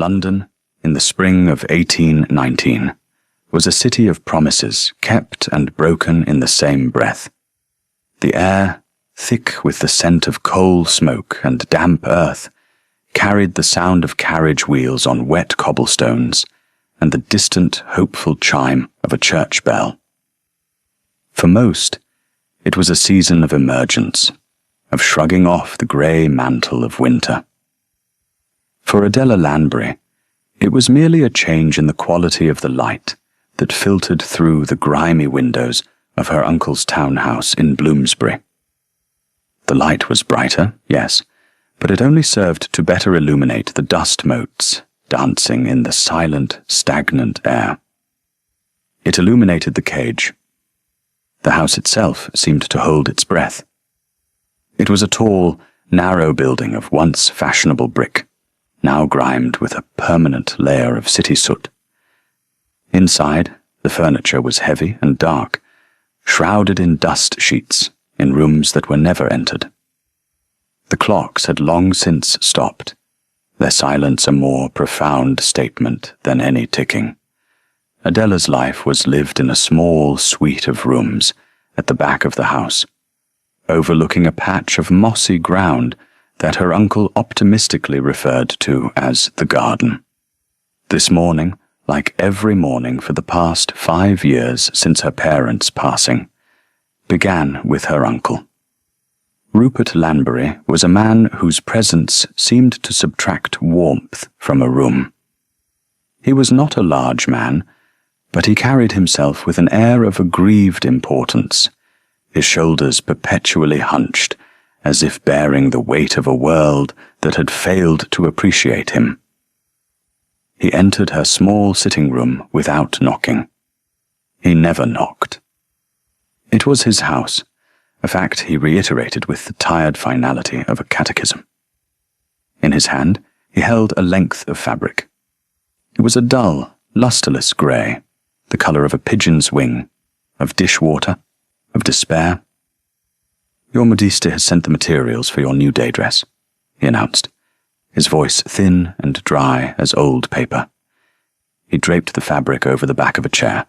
London, in the spring of 1819, was a city of promises kept and broken in the same breath. The air, thick with the scent of coal smoke and damp earth, carried the sound of carriage wheels on wet cobblestones and the distant, hopeful chime of a church bell. For most, it was a season of emergence, of shrugging off the grey mantle of winter. For Adela Lanbury, it was merely a change in the quality of the light that filtered through the grimy windows of her uncle's townhouse in Bloomsbury. The light was brighter, yes, but it only served to better illuminate the dust motes dancing in the silent, stagnant air. It illuminated the cage. The house itself seemed to hold its breath. It was a tall, narrow building of once fashionable brick, now grimed with a permanent layer of city soot. Inside, the furniture was heavy and dark, shrouded in dust sheets in rooms that were never entered. The clocks had long since stopped, their silence a more profound statement than any ticking. Adela's life was lived in a small suite of rooms at the back of the house, overlooking a patch of mossy ground that her uncle optimistically referred to as the garden. This morning, like every morning for the past 5 years since her parents' passing, began with her uncle. Rupert Lanbury was a man whose presence seemed to subtract warmth from a room. He was not a large man, but he carried himself with an air of aggrieved importance, his shoulders perpetually hunched, as if bearing the weight of a world that had failed to appreciate him. He entered her small sitting room without knocking. He never knocked. It was his house, a fact he reiterated with the tired finality of a catechism. In his hand, he held a length of fabric. It was a dull, lustreless grey, the colour of a pigeon's wing, of dishwater, of despair. "Your Modiste has sent the materials for your new day dress," he announced, his voice thin and dry as old paper. He draped the fabric over the back of a chair,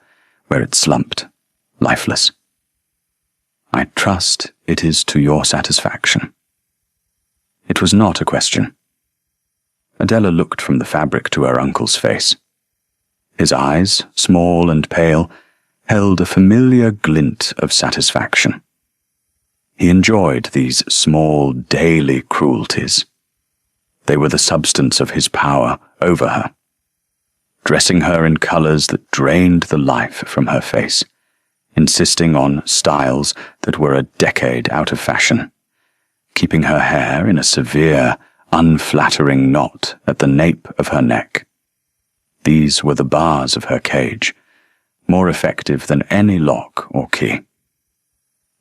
where it slumped, lifeless. "I trust it is to your satisfaction." It was not a question. Adela looked from the fabric to her uncle's face. His eyes, small and pale, held a familiar glint of satisfaction. He enjoyed these small, daily cruelties. They were the substance of his power over her, dressing her in colours that drained the life from her face, insisting on styles that were a decade out of fashion, keeping her hair in a severe, unflattering knot at the nape of her neck. These were the bars of her cage, more effective than any lock or key.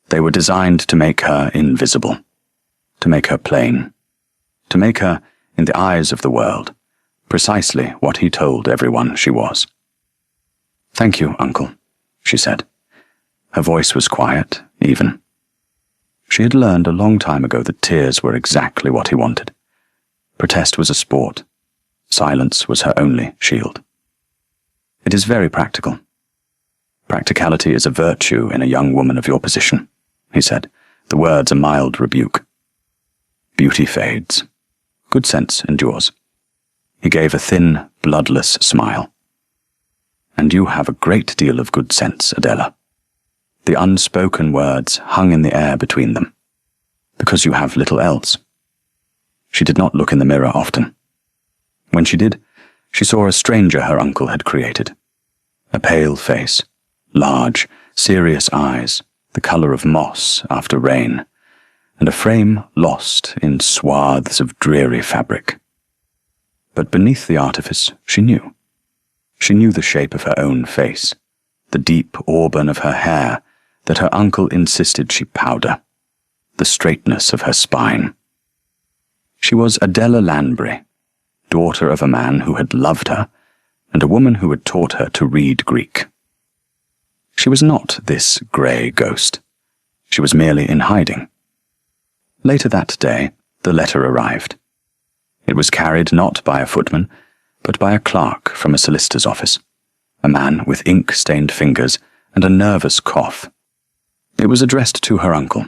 They were designed to make her invisible, to make her plain, to make her, in the eyes of the world, precisely what he told everyone she was. "Thank you, Uncle," she said. Her voice was quiet, even. She had learned a long time ago that tears were exactly what he wanted. Protest was a sport. Silence was her only shield. "It is very practical. Practicality is a virtue in a young woman of your position," he said, the words a mild rebuke. "Beauty fades. Good sense endures." He gave a thin, bloodless smile. "And you have a great deal of good sense, Adela." The unspoken words hung in the air between them. "Because you have little else." She did not look in the mirror often. When she did, she saw a stranger her uncle had created. A pale face, large, serious eyes, the colour of moss after rain, and a frame lost in swaths of dreary fabric. But beneath the artifice, she knew. She knew the shape of her own face, the deep auburn of her hair that her uncle insisted she powder, the straightness of her spine. She was Adela Lanbury, daughter of a man who had loved her, and a woman who had taught her to read Greek. She was not this grey ghost. She was merely in hiding. Later that day, the letter arrived. It was carried not by a footman, but by a clerk from a solicitor's office, a man with ink-stained fingers and a nervous cough. It was addressed to her uncle.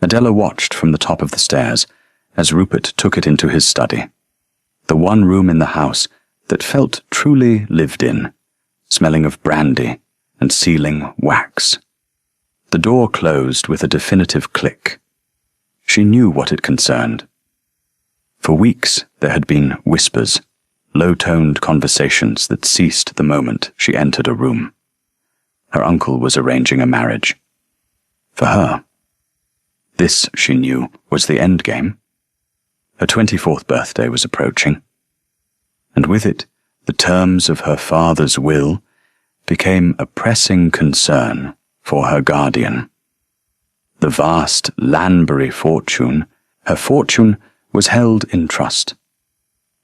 Adela watched from the top of the stairs as Rupert took it into his study, the one room in the house that felt truly lived in, smelling of brandy and sealing wax. The door closed with a definitive click. She knew what it concerned. For weeks there had been whispers, low-toned conversations that ceased the moment she entered a room. Her uncle was arranging a marriage. For her. This, she knew, was the end game. Her 24th birthday was approaching, and with it, the terms of her father's will became a pressing concern for her guardian. The vast Lanbury fortune, her fortune, was held in trust.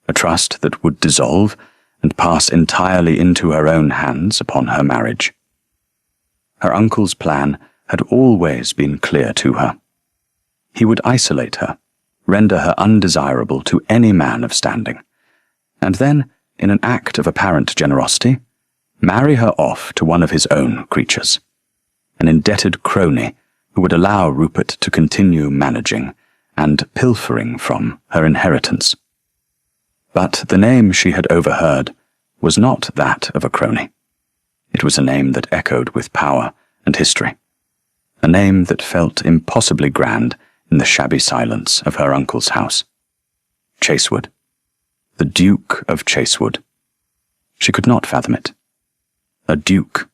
A trust that would dissolve and pass entirely into her own hands upon her marriage. Her uncle's plan had always been clear to her. He would isolate her, render her undesirable to any man of standing, and then, in an act of apparent generosity, marry her off to one of his own creatures, an indebted crony who would allow Rupert to continue managing and pilfering from her inheritance. But the name she had overheard was not that of a crony. It was a name that echoed with power and history, a name that felt impossibly grand in the shabby silence of her uncle's house. Chasewood. The Duke of Chasewood. She could not fathom it. A duke.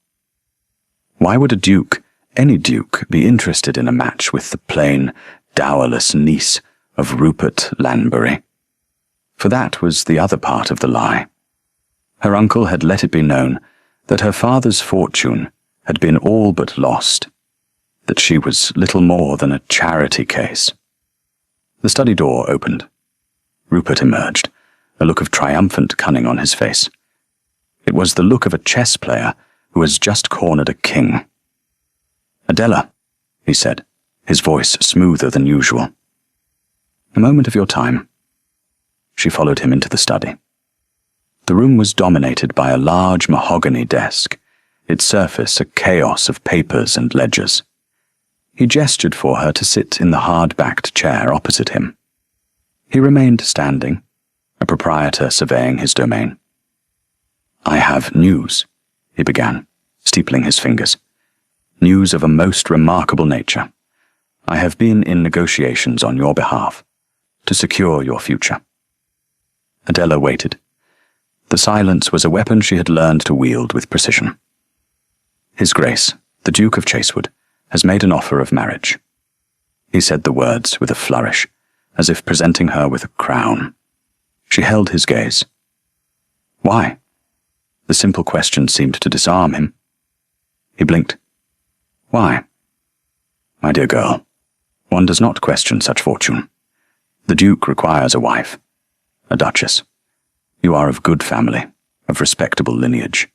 Why would a duke, any duke, be interested in a match with the plain, dowerless niece of Rupert Lanbury? For that was the other part of the lie. Her uncle had let it be known that her father's fortune had been all but lost, that she was little more than a charity case. The study door opened. Rupert emerged, a look of triumphant cunning on his face. It was the look of a chess player who has just cornered a king. "Adela," he said, his voice smoother than usual. "A moment of your time." She followed him into the study. The room was dominated by a large mahogany desk, its surface a chaos of papers and ledgers. He gestured for her to sit in the hard-backed chair opposite him. He remained standing, a proprietor surveying his domain. "I have news," he began, steepling his fingers. "News of a most remarkable nature. I have been in negotiations on your behalf, to secure your future." Adela waited. The silence was a weapon she had learned to wield with precision. "His Grace, the Duke of Chasewood, has made an offer of marriage." He said the words with a flourish, as if presenting her with a crown. She held his gaze. "Why?" The simple question seemed to disarm him. He blinked. "Why?" "My dear girl, one does not question such fortune. The Duke requires a wife, a Duchess. You are of good family, of respectable lineage.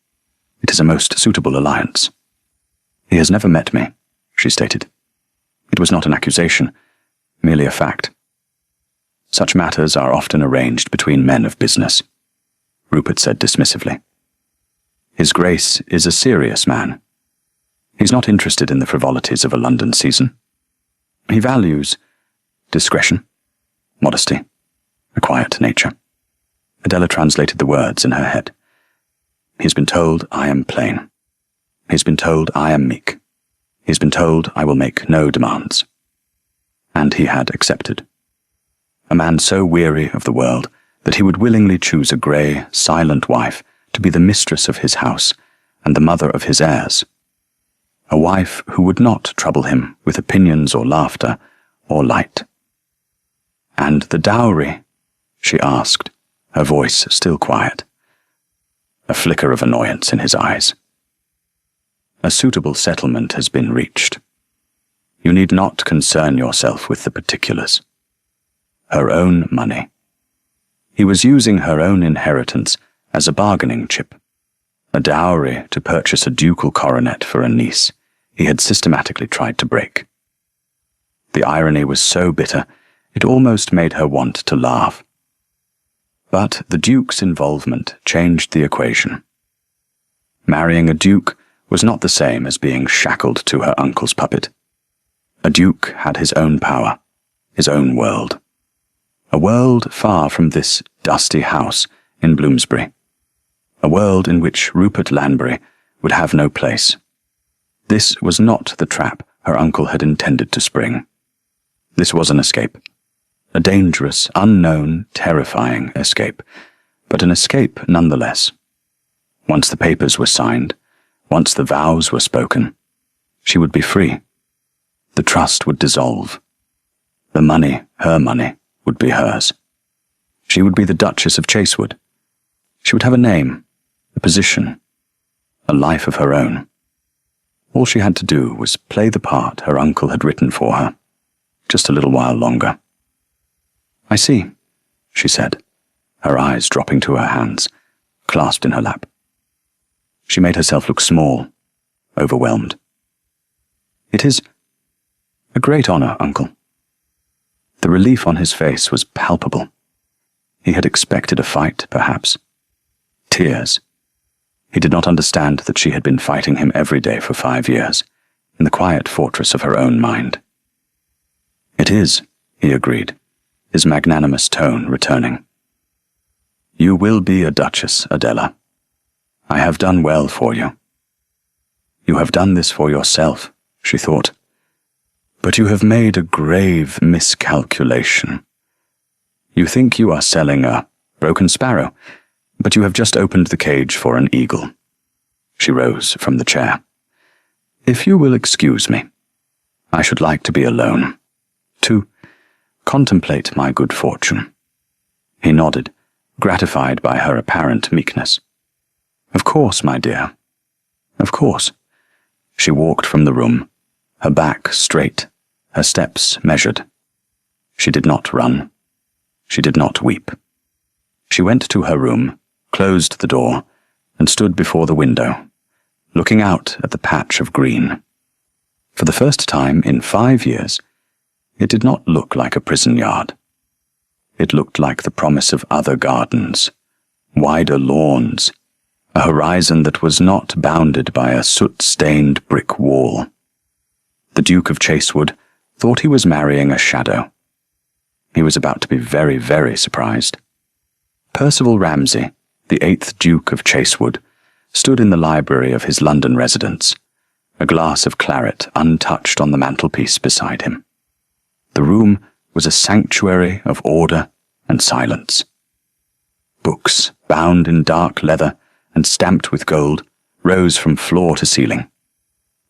It is a most suitable alliance." "He has never met me," she stated. It was not an accusation, merely a fact. "Such matters are often arranged between men of business," Rupert said dismissively. "His Grace is a serious man. He's not interested in the frivolities of a London season. He values discretion, modesty, a quiet nature." Adela translated the words in her head. "He's been told I am plain. He's been told I am meek. He's been told I will make no demands." And he had accepted. A man so weary of the world that he would willingly choose a grey, silent wife to be the mistress of his house and the mother of his heirs. A wife who would not trouble him with opinions or laughter or light. "And the dowry?" she asked, her voice still quiet. A flicker of annoyance in his eyes. "A suitable settlement has been reached. You need not concern yourself with the particulars. Her own money." He was using her own inheritance as a bargaining chip, a dowry to purchase a ducal coronet for a niece he had systematically tried to break. The irony was so bitter, it almost made her want to laugh. But the Duke's involvement changed the equation. Marrying a Duke was not the same as being shackled to her uncle's puppet. A Duke had his own power, his own world. A world far from this dusty house in Bloomsbury. A world in which Rupert Lanbury would have no place. This was not the trap her uncle had intended to spring. This was an escape. A dangerous, unknown, terrifying escape, but an escape nonetheless. Once the papers were signed, once the vows were spoken, she would be free. The trust would dissolve. The money, her money, would be hers. She would be the Duchess of Chasewood. She would have a name, a position, a life of her own. All she had to do was play the part her uncle had written for her, just a little while longer. "I see," she said, her eyes dropping to her hands, clasped in her lap. She made herself look small, overwhelmed. "It is a great honor, Uncle." The relief on his face was palpable. He had expected a fight, perhaps. Tears. He did not understand that she had been fighting him every day for 5 years, in the quiet fortress of her own mind. "It is," he agreed, his magnanimous tone returning. "You will be a duchess, Adela. I have done well for you." "You have done this for yourself," she thought. "But you have made a grave miscalculation. You think you are selling a broken sparrow, but you have just opened the cage for an eagle." She rose from the chair. "If you will excuse me, I should like to be alone, to contemplate my good fortune." He nodded, gratified by her apparent meekness. "Of course, my dear. Of course." She walked from the room, her back straight, her steps measured. She did not run. She did not weep. She went to her room, closed the door, and stood before the window, looking out at the patch of green. For the first time in 5 years, it did not look like a prison yard. It looked like the promise of other gardens, wider lawns, a horizon that was not bounded by a soot-stained brick wall. The Duke of Chasewood thought he was marrying a shadow. He was about to be very, very surprised. Percival Ramsay, the 8th Duke of Chasewood, stood in the library of his London residence, a glass of claret untouched on the mantelpiece beside him. The room was a sanctuary of order and silence. Books, bound in dark leather and stamped with gold, rose from floor to ceiling.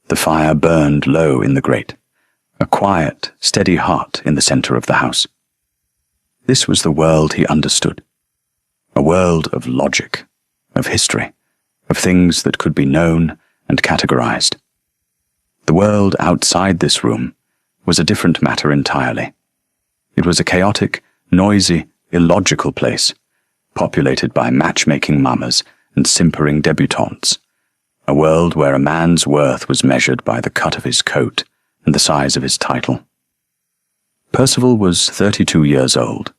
The fire burned low in the grate, a quiet, steady heart in the center of the house. This was the world he understood, a world of logic, of history, of things that could be known and categorized. The world outside this room was a different matter entirely. It was a chaotic, noisy, illogical place, populated by matchmaking mamas and simpering debutantes, a world where a man's worth was measured by the cut of his coat and the size of his title. Percival was 32 years old,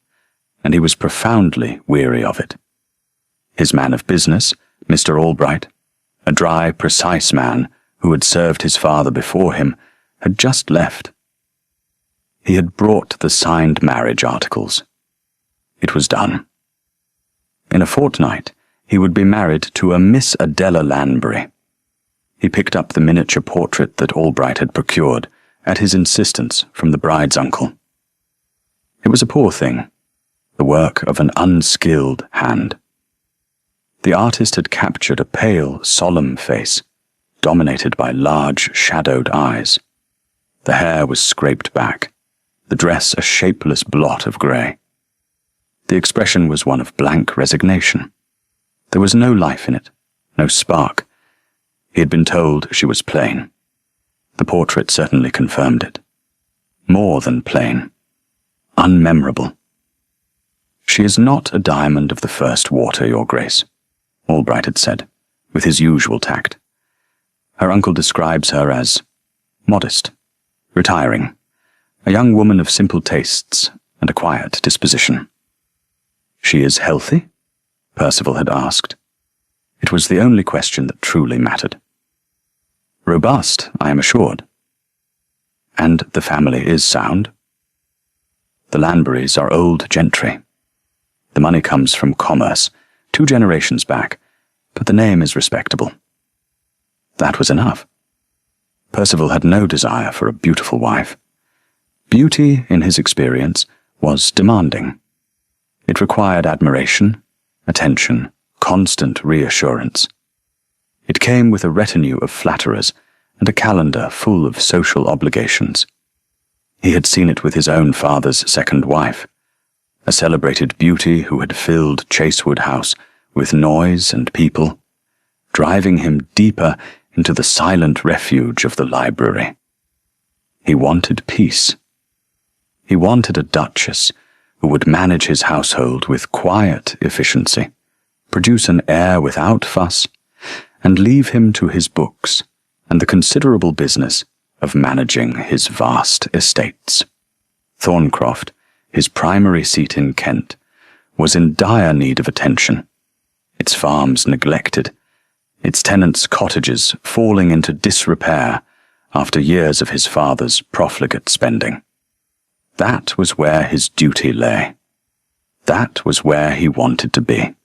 and he was profoundly weary of it. His man of business, Mr. Albright, a dry, precise man who had served his father before him, had just left. He had brought the signed marriage articles. It was done. In a fortnight, he would be married to a Miss Adela Lanbury. He picked up the miniature portrait that Albright had procured, at his insistence, from the bride's uncle. It was a poor thing, the work of an unskilled hand. The artist had captured a pale, solemn face, dominated by large, shadowed eyes. The hair was scraped back, the dress a shapeless blot of grey. The expression was one of blank resignation. There was no life in it, no spark. He had been told she was plain. The portrait certainly confirmed it. More than plain. Unmemorable. "She is not a diamond of the first water, Your Grace," Albright had said, with his usual tact. Her uncle describes her as modest, retiring, a young woman of simple tastes and a quiet disposition. She is healthy? Percival had asked. It was the only question that truly mattered. Robust, I am assured. And the family is sound? The Lanburys are old gentry. The money comes from commerce, 2 generations back, but the name is respectable. That was enough. Percival had no desire for a beautiful wife. Beauty, in his experience, was demanding. It required admiration, attention, constant reassurance. It came with a retinue of flatterers and a calendar full of social obligations. He had seen it with his own father's second wife, a celebrated beauty who had filled Chasewood House with noise and people, driving him deeper into the silent refuge of the library. He wanted peace. He wanted a Duchess who would manage his household with quiet efficiency, produce an heir without fuss, and leave him to his books and the considerable business of managing his vast estates. Thorncroft, his primary seat in Kent, was in dire need of attention, its farms neglected, its tenants' cottages falling into disrepair after years of his father's profligate spending. That was where his duty lay. That was where he wanted to be.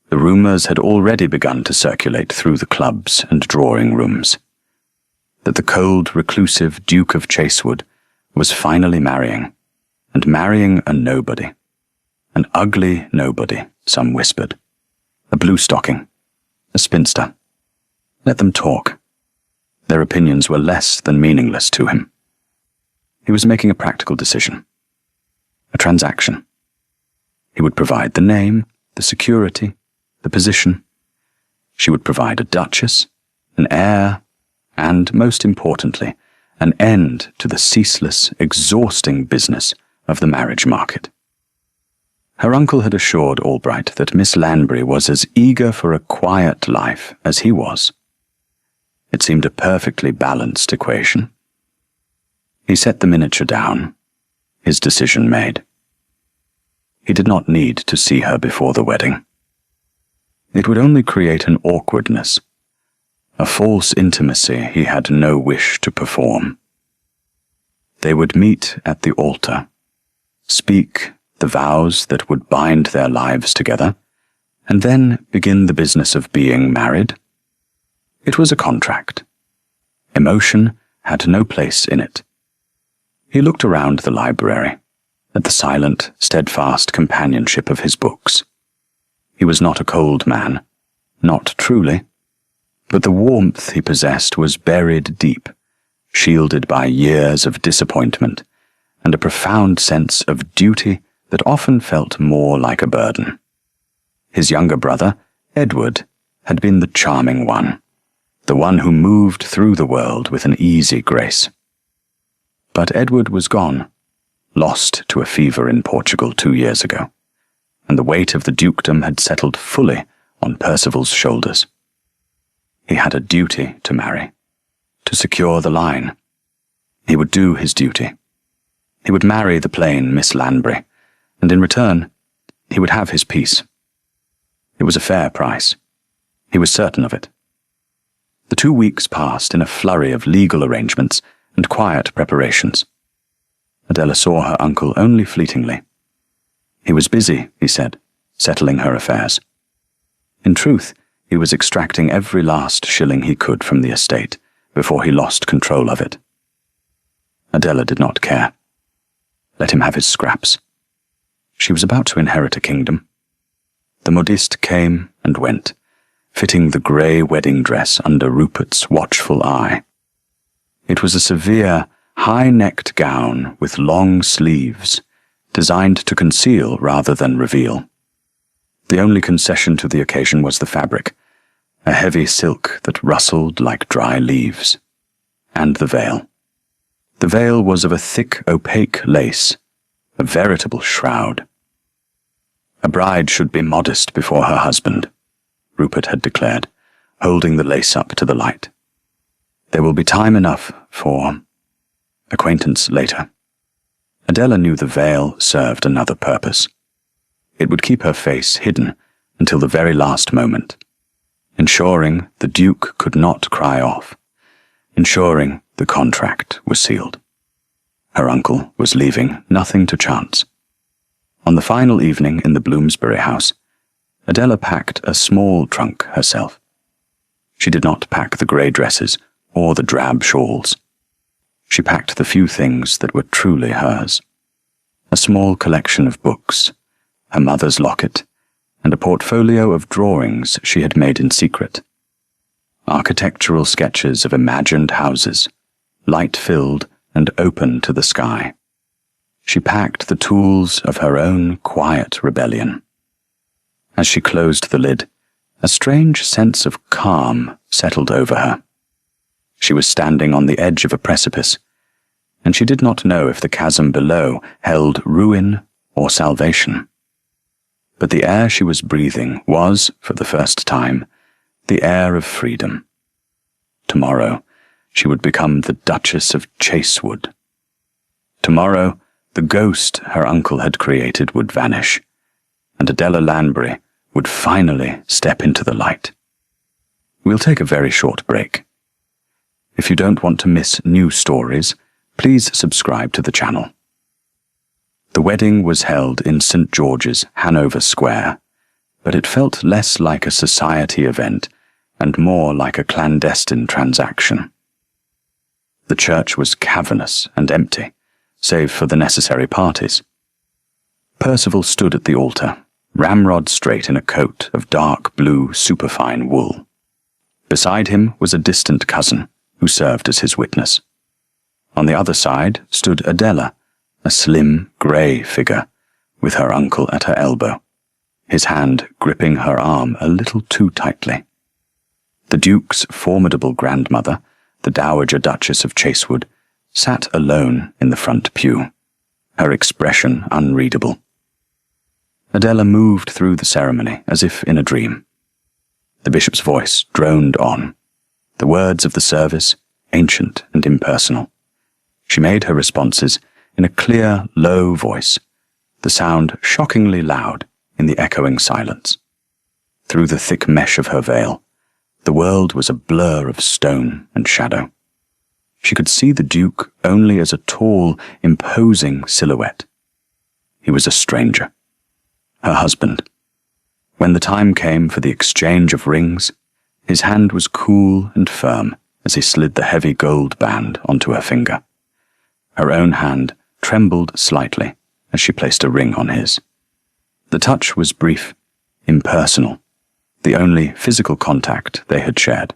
The rumours had already begun to circulate through the clubs and drawing rooms, that the cold, reclusive Duke of Chasewood was finally marrying, and marrying a nobody. An ugly nobody, some whispered. A blue-stocking. A spinster. Let them talk. Their opinions were less than meaningless to him. He was making a practical decision. A transaction. He would provide the name, the security, the position. She would provide a Duchess, an heir, and, most importantly, an end to the ceaseless, exhausting business of the marriage market. Her uncle had assured Albright that Miss Lanbury was as eager for a quiet life as he was. It seemed a perfectly balanced equation. He set the miniature down, his decision made. He did not need to see her before the wedding. It would only create an awkwardness, a false intimacy he had no wish to perform. They would meet at the altar, speak the vows that would bind their lives together, and then begin the business of being married. It was a contract. Emotion had no place in it. He looked around the library, at the silent, steadfast companionship of his books. He was not a cold man, not truly, but the warmth he possessed was buried deep, shielded by years of disappointment, and a profound sense of duty that often felt more like a burden. His younger brother, Edward, had been the charming one, the one who moved through the world with an easy grace. But Edward was gone, lost to a fever in Portugal 2 years ago, and the weight of the dukedom had settled fully on Percival's shoulders. He had a duty to marry, to secure the line. He would do his duty. He would marry the plain Miss Lanbury, and in return, he would have his peace. It was a fair price. He was certain of it. The 2 weeks passed in a flurry of legal arrangements and quiet preparations. Adela saw her uncle only fleetingly. He was busy, he said, settling her affairs. In truth, he was extracting every last shilling he could from the estate before he lost control of it. Adela did not care. Let him have his scraps. She was about to inherit a kingdom. The modiste came and went, fitting the grey wedding dress under Rupert's watchful eye. It was a severe, high-necked gown with long sleeves, designed to conceal rather than reveal. The only concession to the occasion was the fabric, a heavy silk that rustled like dry leaves, and the veil. The veil was of a thick, opaque lace, a veritable shroud. A bride should be modest before her husband, Rupert had declared, holding the lace up to the light. There will be time enough for acquaintance later. Adela knew the veil served another purpose. It would keep her face hidden until the very last moment, ensuring the Duke could not cry off, ensuring the contract was sealed. Her uncle was leaving nothing to chance. On the final evening in the Bloomsbury house, Adela packed a small trunk herself. She did not pack the grey dresses or the drab shawls. She packed the few things that were truly hers. A small collection of books, her mother's locket, and a portfolio of drawings she had made in secret. Architectural sketches of imagined houses, light-filled and open to the sky. She packed the tools of her own quiet rebellion. As she closed the lid, a strange sense of calm settled over her. She was standing on the edge of a precipice, and she did not know if the chasm below held ruin or salvation. But the air she was breathing was, for the first time, the air of freedom. Tomorrow, she would become the Duchess of Chasewood. Tomorrow, the ghost her uncle had created would vanish, and Adela Lanbury would finally step into the light. We'll take a very short break. If you don't want to miss new stories, please subscribe to the channel. The wedding was held in St. George's, Hanover Square, but it felt less like a society event and more like a clandestine transaction. The church was cavernous and empty, save for the necessary parties. Percival stood at the altar, ramrod straight in a coat of dark blue superfine wool. Beside him was a distant cousin, who served as his witness. On the other side stood Adela, a slim, grey figure, with her uncle at her elbow, his hand gripping her arm a little too tightly. The Duke's formidable grandmother, the Dowager Duchess of Chasewood, sat alone in the front pew, her expression unreadable. Adela moved through the ceremony as if in a dream. The bishop's voice droned on, the words of the service ancient and impersonal. She made her responses in a clear, low voice, the sound shockingly loud in the echoing silence. Through the thick mesh of her veil, the world was a blur of stone and shadow. She could see the Duke only as a tall, imposing silhouette. He was a stranger. Her husband. When the time came for the exchange of rings, his hand was cool and firm as he slid the heavy gold band onto her finger. Her own hand trembled slightly as she placed a ring on his. The touch was brief, impersonal, the only physical contact they had shared.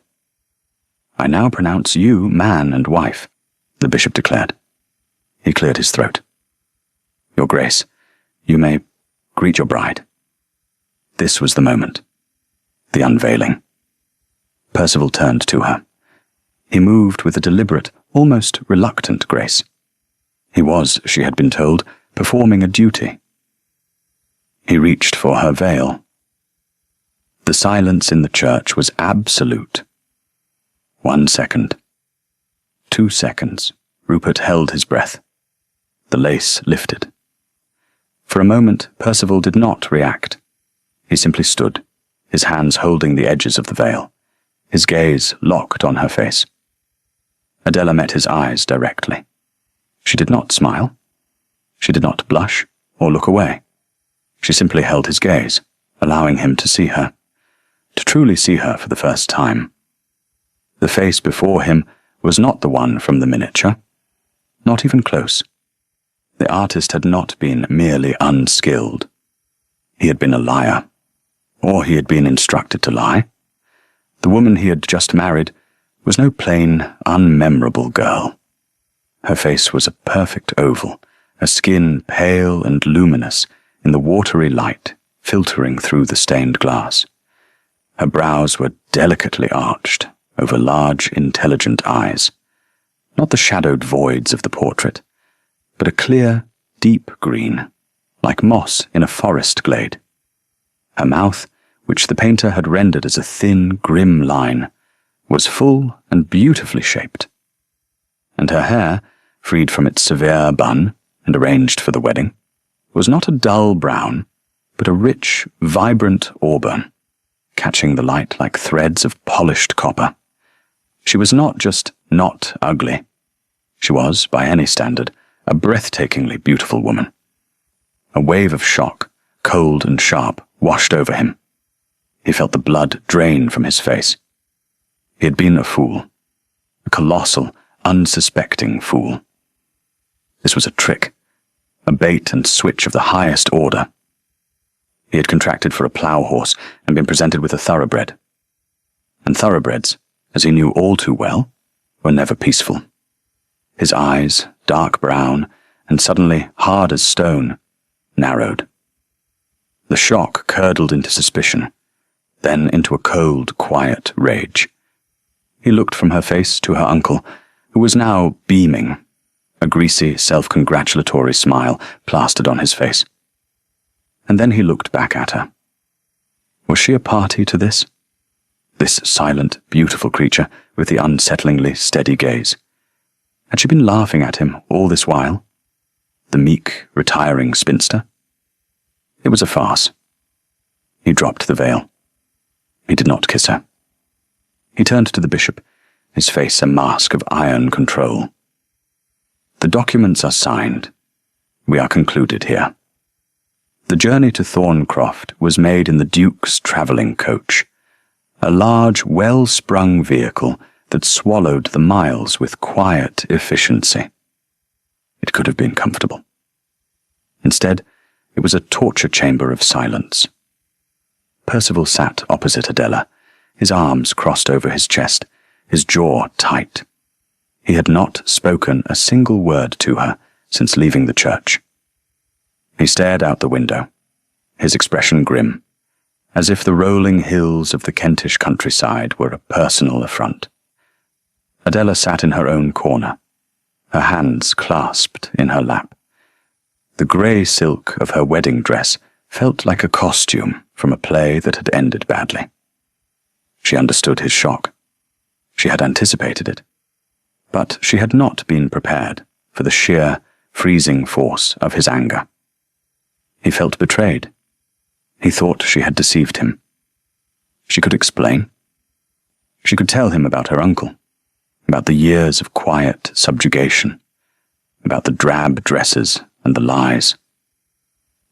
"I now pronounce you man and wife," the bishop declared. He cleared his throat. "Your Grace, you may greet your bride." This was the moment. The unveiling. Percival turned to her. He moved with a deliberate, almost reluctant grace. He was, she had been told, performing a duty. He reached for her veil. The silence in the church was absolute. 1 second. 2 seconds. Rupert held his breath. The lace lifted. For a moment, Percival did not react. He simply stood, his hands holding the edges of the veil, his gaze locked on her face. Adela met his eyes directly. She did not smile. She did not blush or look away. She simply held his gaze, allowing him to see her, to truly see her for the first time. The face before him was not the one from the miniature, not even close. The artist had not been merely unskilled. He had been a liar, or he had been instructed to lie. The woman he had just married was no plain, unmemorable girl. Her face was a perfect oval, her skin pale and luminous in the watery light filtering through the stained glass. Her brows were delicately arched over large, intelligent eyes, not the shadowed voids of the portrait, but a clear, deep green, like moss in a forest glade. Her mouth, which the painter had rendered as a thin, grim line, was full and beautifully shaped. And her hair, freed from its severe bun and arranged for the wedding, was not a dull brown, but a rich, vibrant auburn, catching the light like threads of polished copper. She was not just not ugly. She was, by any standard, a breathtakingly beautiful woman. A wave of shock, cold and sharp, washed over him. He felt the blood drain from his face. He had been a fool. A colossal, unsuspecting fool. This was a trick. A bait and switch of the highest order. He had contracted for a plough horse and been presented with a thoroughbred. And thoroughbreds, as he knew all too well, were never peaceful. His eyes, dark brown, and suddenly hard as stone, narrowed. The shock curdled into suspicion, then into a cold, quiet rage. He looked from her face to her uncle, who was now beaming, a greasy, self-congratulatory smile plastered on his face. And then he looked back at her. Was she a party to this? This silent, beautiful creature with the unsettlingly steady gaze. Had she been laughing at him all this while? The meek, retiring spinster? It was a farce. He dropped the veil. He did not kiss her. He turned to the bishop, his face a mask of iron control. The documents are signed. We are concluded here. The journey to Thorncroft was made in the Duke's travelling coach, a large, well-sprung vehicle that swallowed the miles with quiet efficiency. It could have been comfortable. Instead, it was a torture chamber of silence. Percival sat opposite Adela, his arms crossed over his chest, his jaw tight. He had not spoken a single word to her since leaving the church. He stared out the window, his expression grim, as if the rolling hills of the Kentish countryside were a personal affront. Adela sat in her own corner, her hands clasped in her lap. The grey silk of her wedding dress felt like a costume from a play that had ended badly. She understood his shock. She had anticipated it. But she had not been prepared for the sheer, freezing force of his anger. He felt betrayed. He thought she had deceived him. She could explain. She could tell him about her uncle, about the years of quiet subjugation, about the drab dresses and the lies.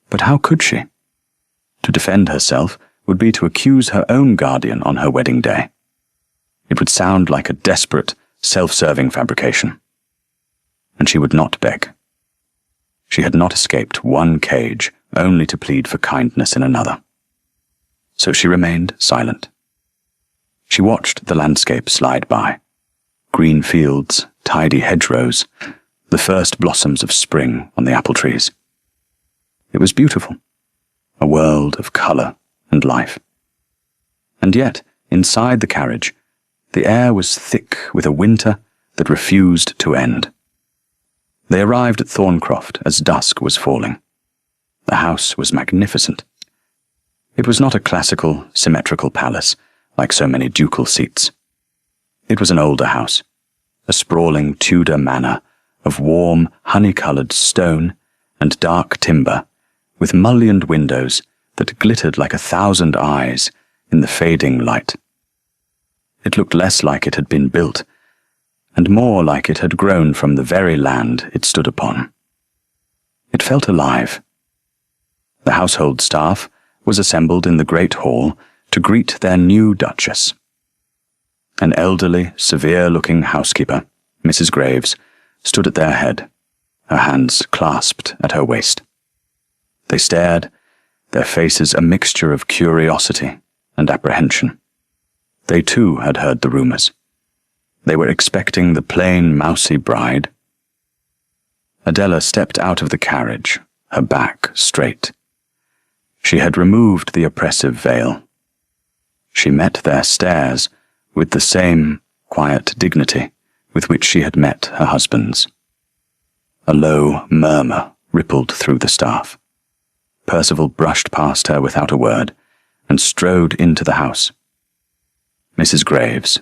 But how could she? To defend herself would be to accuse her own guardian on her wedding day. It would sound like a desperate, self-serving fabrication. And she would not beg. She had not escaped one cage only to plead for kindness in another. So she remained silent. She watched the landscape slide by. Green fields, tidy hedgerows, the first blossoms of spring on the apple trees. It was beautiful, a world of colour and life. And yet, inside the carriage, the air was thick with a winter that refused to end. They arrived at Thorncroft as dusk was falling. The house was magnificent. It was not a classical, symmetrical palace, like so many ducal seats. It was an older house, a sprawling Tudor manor of warm, honey-coloured stone and dark timber, with mullioned windows that glittered like 1,000 eyes in the fading light. It looked less like it had been built, and more like it had grown from the very land it stood upon. It felt alive. The household staff was assembled in the great hall to greet their new Duchess. An elderly, severe-looking housekeeper, Mrs. Graves, stood at their head, her hands clasped at her waist. They stared, their faces a mixture of curiosity and apprehension. They too had heard the rumours. They were expecting the plain, mousy bride. Adela stepped out of the carriage, her back straight. She had removed the oppressive veil. She met their stares with the same quiet dignity with which she had met her husband's. A low murmur rippled through the staff. Percival brushed past her without a word and strode into the house. "Mrs. Graves,"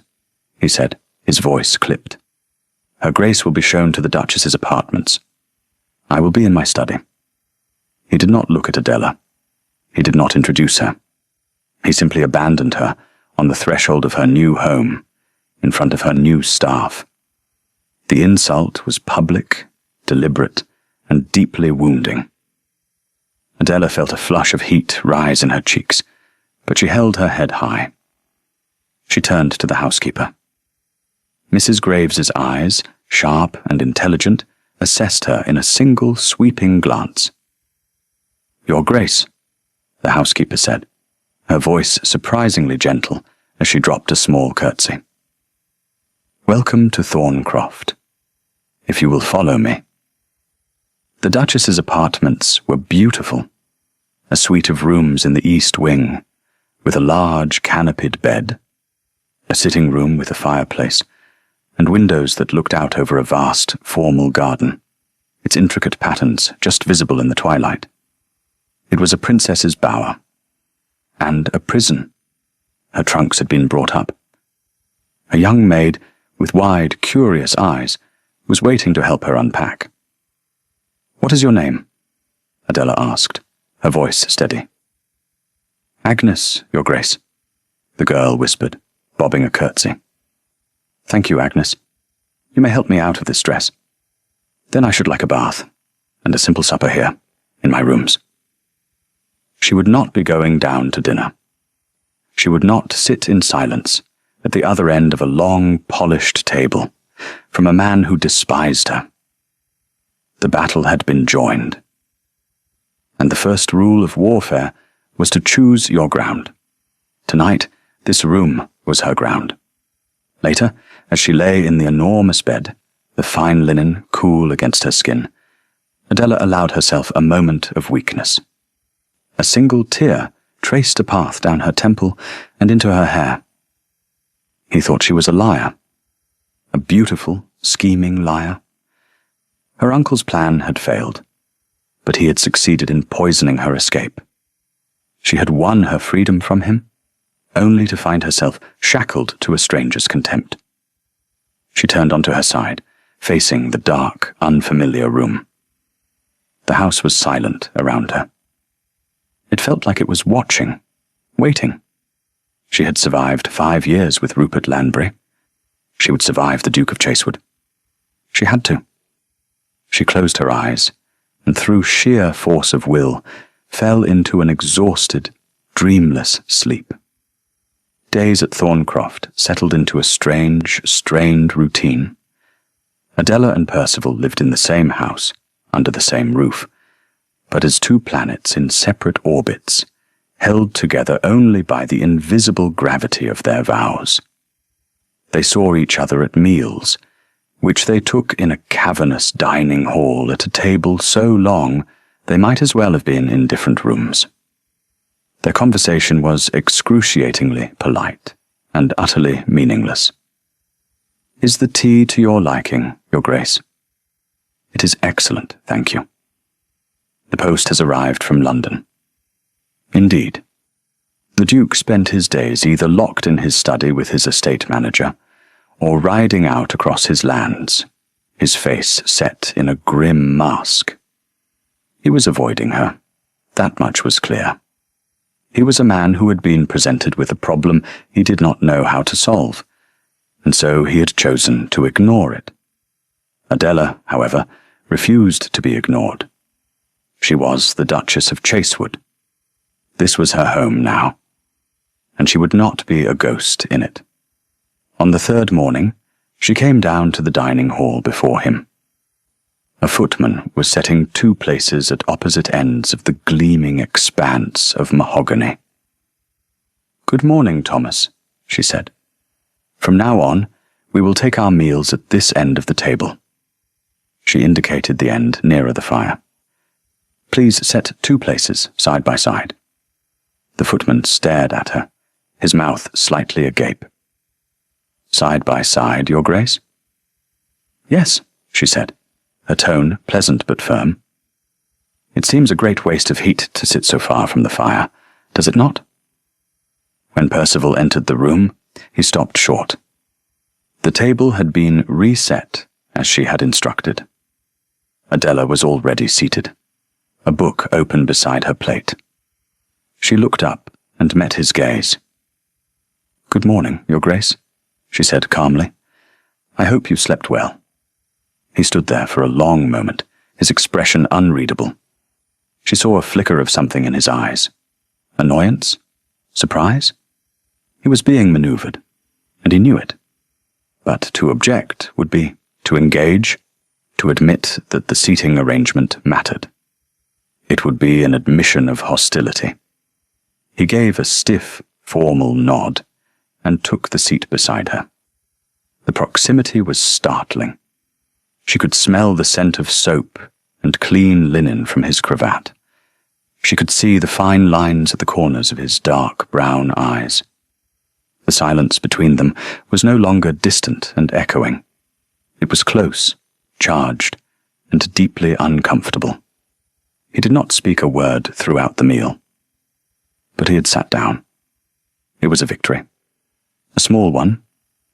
he said, his voice clipped. "Her Grace will be shown to the Duchess's apartments. I will be in my study." He did not look at Adela. He did not introduce her. He simply abandoned her on the threshold of her new home, in front of her new staff. The insult was public, deliberate, and deeply wounding. Adela felt a flush of heat rise in her cheeks, but she held her head high. She turned to the housekeeper. Mrs. Graves's eyes, sharp and intelligent, assessed her in a single sweeping glance. "Your Grace," the housekeeper said, her voice surprisingly gentle as she dropped a small curtsy. "Welcome to Thorncroft. If you will follow me." The Duchess's apartments were beautiful, a suite of rooms in the east wing, with a large canopied bed, a sitting room with a fireplace, and windows that looked out over a vast, formal garden, its intricate patterns just visible in the twilight. It was a princess's bower, and a prison. Her trunks had been brought up. A young maid, with wide, curious eyes, was waiting to help her unpack. "What is your name?" Adela asked, her voice steady. "Agnes, Your Grace," the girl whispered, bobbing a curtsy. "Thank you, Agnes. You may help me out of this dress. Then I should like a bath, and a simple supper here, in my rooms." She would not be going down to dinner. She would not sit in silence at the other end of a long, polished table, from a man who despised her. The battle had been joined, and the first rule of warfare was to choose your ground. Tonight, this room was her ground. Later, as she lay in the enormous bed, the fine linen cool against her skin, Adela allowed herself a moment of weakness. A single tear traced a path down her temple and into her hair. He thought she was a liar. A beautiful, scheming liar. Her uncle's plan had failed, but he had succeeded in poisoning her escape. She had won her freedom from him, only to find herself shackled to a stranger's contempt. She turned onto her side, facing the dark, unfamiliar room. The house was silent around her. It felt like it was watching, waiting. She had survived 5 years with Rupert Lanbury. She would survive the Duke of Chasewood. She had to. She closed her eyes, and through sheer force of will, fell into an exhausted, dreamless sleep. Days at Thorncroft settled into a strange, strained routine. Adela and Percival lived in the same house, under the same roof, but as two planets in separate orbits, held together only by the invisible gravity of their vows. They saw each other at meals, which they took in a cavernous dining hall at a table so long they might as well have been in different rooms. Their conversation was excruciatingly polite and utterly meaningless. "Is the tea to your liking, Your Grace?" "It is excellent, thank you." "The post has arrived from London." "Indeed." The Duke spent his days either locked in his study with his estate manager, or riding out across his lands, his face set in a grim mask. He was avoiding her. That much was clear. He was a man who had been presented with a problem he did not know how to solve, and so he had chosen to ignore it. Adela, however, refused to be ignored. She was the Duchess of Chasewood. This was her home now, and she would not be a ghost in it. On the third morning, she came down to the dining hall before him. A footman was setting 2 places at opposite ends of the gleaming expanse of mahogany. "Good morning, Thomas," she said. "From now on, we will take our meals at this end of the table." She indicated the end nearer the fire. "Please set 2 places side by side." The footman stared at her, his mouth slightly agape. "Side by side, Your Grace?" "Yes," she said, her tone pleasant but firm. "It seems a great waste of heat to sit so far from the fire, does it not?" When Percival entered the room, he stopped short. The table had been reset as she had instructed. Adela was already seated, a book open beside her plate. She looked up and met his gaze. "Good morning, Your Grace," she said calmly. "I hope you slept well." He stood there for a long moment, his expression unreadable. She saw a flicker of something in his eyes. Annoyance? Surprise? He was being maneuvered, and he knew it. But to object would be to engage, to admit that the seating arrangement mattered. It would be an admission of hostility. He gave a stiff, formal nod and took the seat beside her. The proximity was startling. She could smell the scent of soap and clean linen from his cravat. She could see the fine lines at the corners of his dark brown eyes. The silence between them was no longer distant and echoing. It was close, charged, and deeply uncomfortable. He did not speak a word throughout the meal. But he had sat down. It was a victory. A small one,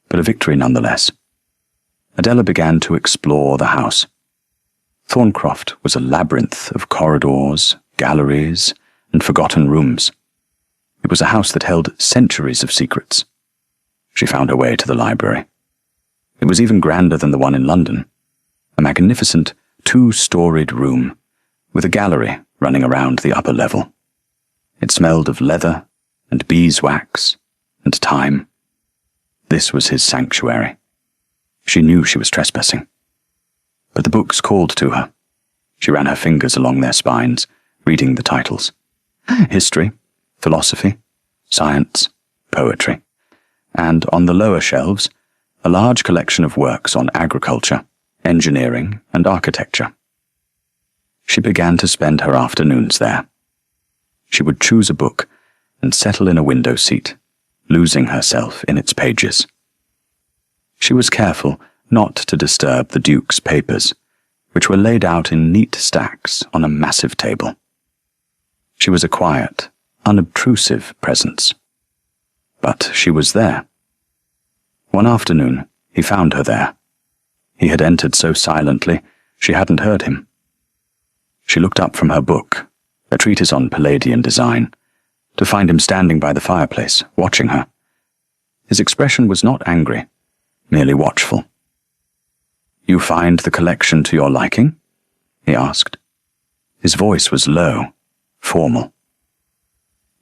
but a victory nonetheless. Adela began to explore the house. Thorncroft was a labyrinth of corridors, galleries, and forgotten rooms. It was a house that held centuries of secrets. She found her way to the library. It was even grander than the one in London, a magnificent two-storied room with a gallery running around the upper level. It smelled of leather and beeswax and thyme. This was his sanctuary. She knew she was trespassing. But the books called to her. She ran her fingers along their spines, reading the titles. History, philosophy, science, poetry. And on the lower shelves, a large collection of works on agriculture, engineering, and architecture. She began to spend her afternoons there. She would choose a book and settle in a window seat, losing herself in its pages. She was careful not to disturb the Duke's papers, which were laid out in neat stacks on a massive table. She was a quiet, unobtrusive presence. But she was there. One afternoon, he found her there. He had entered so silently, she hadn't heard him. She looked up from her book, a treatise on Palladian design, to find him standing by the fireplace, watching her. His expression was not angry, merely watchful. "You find the collection to your liking?" he asked. His voice was low, formal.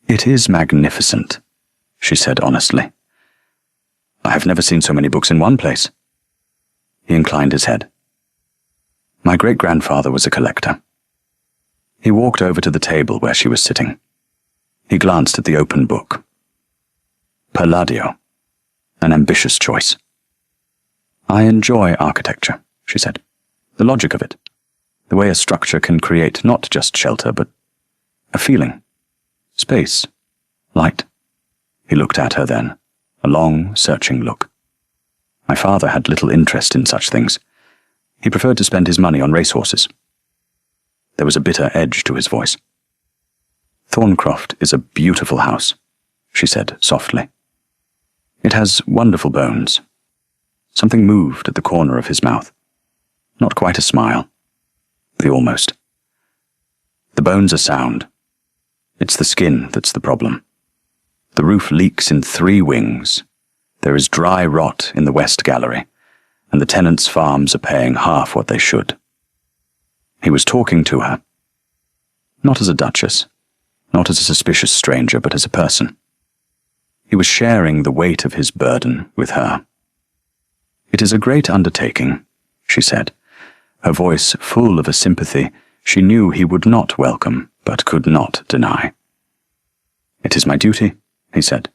"It is magnificent," she said honestly. "I have never seen so many books in one place." He inclined his head. "My great-grandfather was a collector." He walked over to the table where she was sitting. He glanced at the open book. Palladio, an ambitious choice. "I enjoy architecture," she said. "The logic of it. The way a structure can create not just shelter, but a feeling. Space. Light." He looked at her then, a long, searching look. "My father had little interest in such things. He preferred to spend his money on racehorses." There was a bitter edge to his voice. "Thorncroft is a beautiful house," she said softly. "It has wonderful bones." Something moved at the corner of his mouth. Not quite a smile. The almost. "The bones are sound. It's the skin that's the problem. The roof leaks in 3 wings. There is dry rot in the west gallery, and the tenants' farms are paying half what they should." He was talking to her. Not as a duchess, not as a suspicious stranger, but as a person. He was sharing the weight of his burden with her. "It is a great undertaking," she said, her voice full of a sympathy she knew he would not welcome, but could not deny. "It is my duty," he said,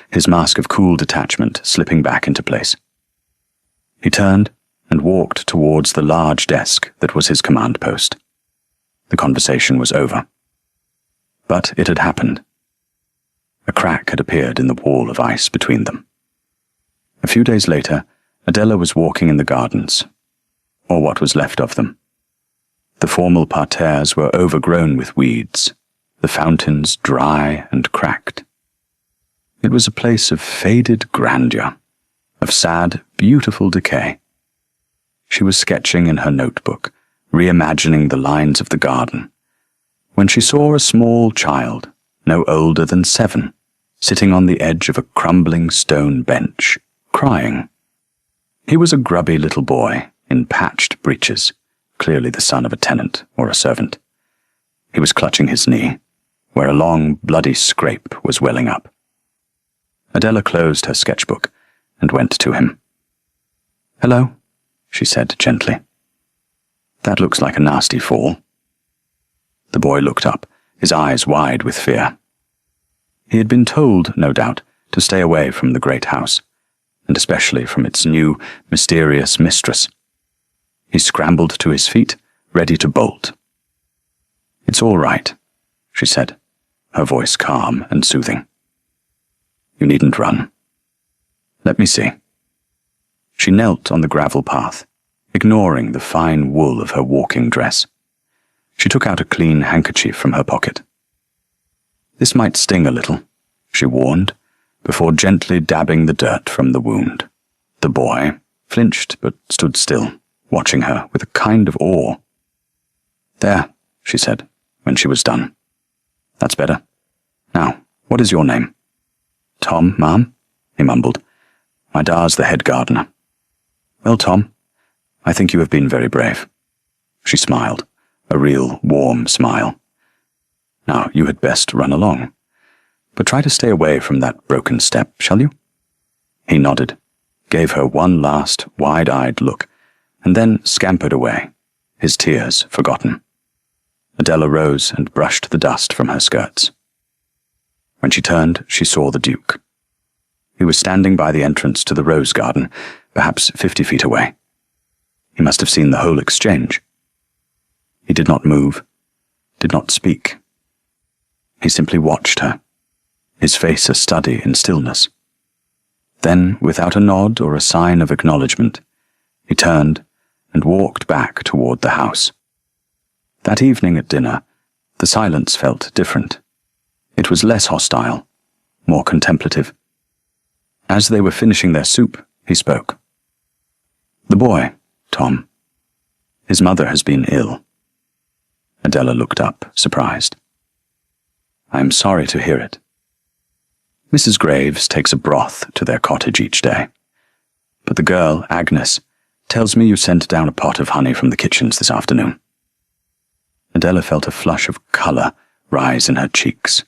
his mask of cool detachment slipping back into place. He turned and walked towards the large desk that was his command post. The conversation was over. But it had happened. A crack had appeared in the wall of ice between them. A few days later, Adela was walking in the gardens, or what was left of them. The formal parterres were overgrown with weeds, the fountains dry and cracked. It was a place of faded grandeur, of sad, beautiful decay. She was sketching in her notebook, reimagining the lines of the garden, when she saw a small child, no older than 7, sitting on the edge of a crumbling stone bench, crying. He was a grubby little boy in patched breeches, clearly the son of a tenant or a servant. He was clutching his knee, where a long, bloody scrape was welling up. Adela closed her sketchbook and went to him. "Hello," she said gently. "That looks like a nasty fall." The boy looked up, his eyes wide with fear. He had been told, no doubt, to stay away from the great house, and especially from its new, mysterious mistress. He scrambled to his feet, ready to bolt. "It's all right," she said, her voice calm and soothing. "You needn't run. Let me see." She knelt on the gravel path, ignoring the fine wool of her walking dress. She took out a clean handkerchief from her pocket. "This might sting a little," she warned, before gently dabbing the dirt from the wound. The boy flinched but stood still, watching her with a kind of awe. "There," she said, when she was done. "That's better. Now, what is your name?" "Tom, ma'am," he mumbled. "My da's the head gardener." "Well, Tom, I think you have been very brave." She smiled, a real warm smile. "Now, you had best run along. But try to stay away from that broken step, shall you?" He nodded, gave her one last wide-eyed look, and then scampered away, his tears forgotten. Adela rose and brushed the dust from her skirts. When she turned, she saw the Duke. He was standing by the entrance to the rose garden, perhaps 50 feet away. He must have seen the whole exchange. He did not move, did not speak. He simply watched her, his face a study in stillness. Then, without a nod or a sign of acknowledgement, he turned and walked back toward the house. That evening at dinner, the silence felt different. It was less hostile, more contemplative. As they were finishing their soup, he spoke. "The boy, Tom. His mother has been ill." Adela looked up, surprised. "I am sorry to hear it. Mrs. Graves takes a broth to their cottage each day. But the girl, Agnes, tells me you sent down a pot of honey from the kitchens this afternoon." Adela felt a flush of colour rise in her cheeks.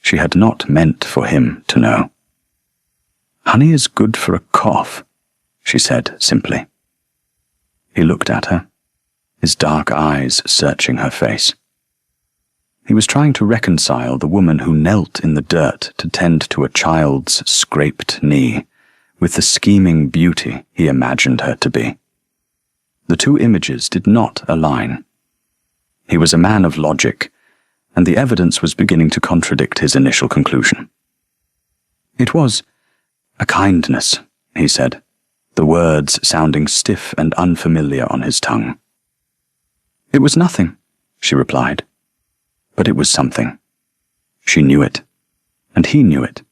She had not meant for him to know. "Honey is good for a cough," she said simply. He looked at her, his dark eyes searching her face. He was trying to reconcile the woman who knelt in the dirt to tend to a child's scraped knee with the scheming beauty he imagined her to be. The two images did not align. He was a man of logic, and the evidence was beginning to contradict his initial conclusion. "It was a kindness," he said, the words sounding stiff and unfamiliar on his tongue. "It was nothing," she replied. But it was something. She knew it, and he knew it.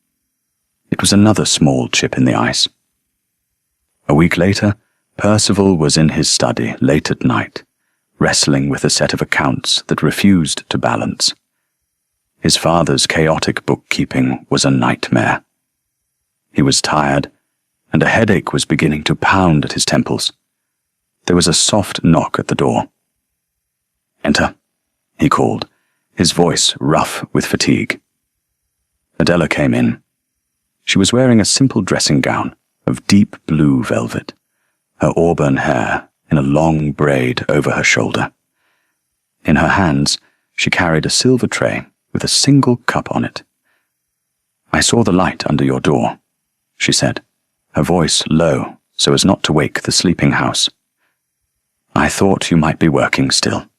It was another small chip in the ice. A week later, Percival was in his study late at night, wrestling with a set of accounts that refused to balance. His father's chaotic bookkeeping was a nightmare. He was tired, and a headache was beginning to pound at his temples. There was a soft knock at the door. "Enter," he called, his voice rough with fatigue. Adela came in. She was wearing a simple dressing gown of deep blue velvet, her auburn hair in a long braid over her shoulder. In her hands, she carried a silver tray with a single cup on it. "I saw the light under your door," she said, her voice low so as not to wake the sleeping house. "I thought you might be working still.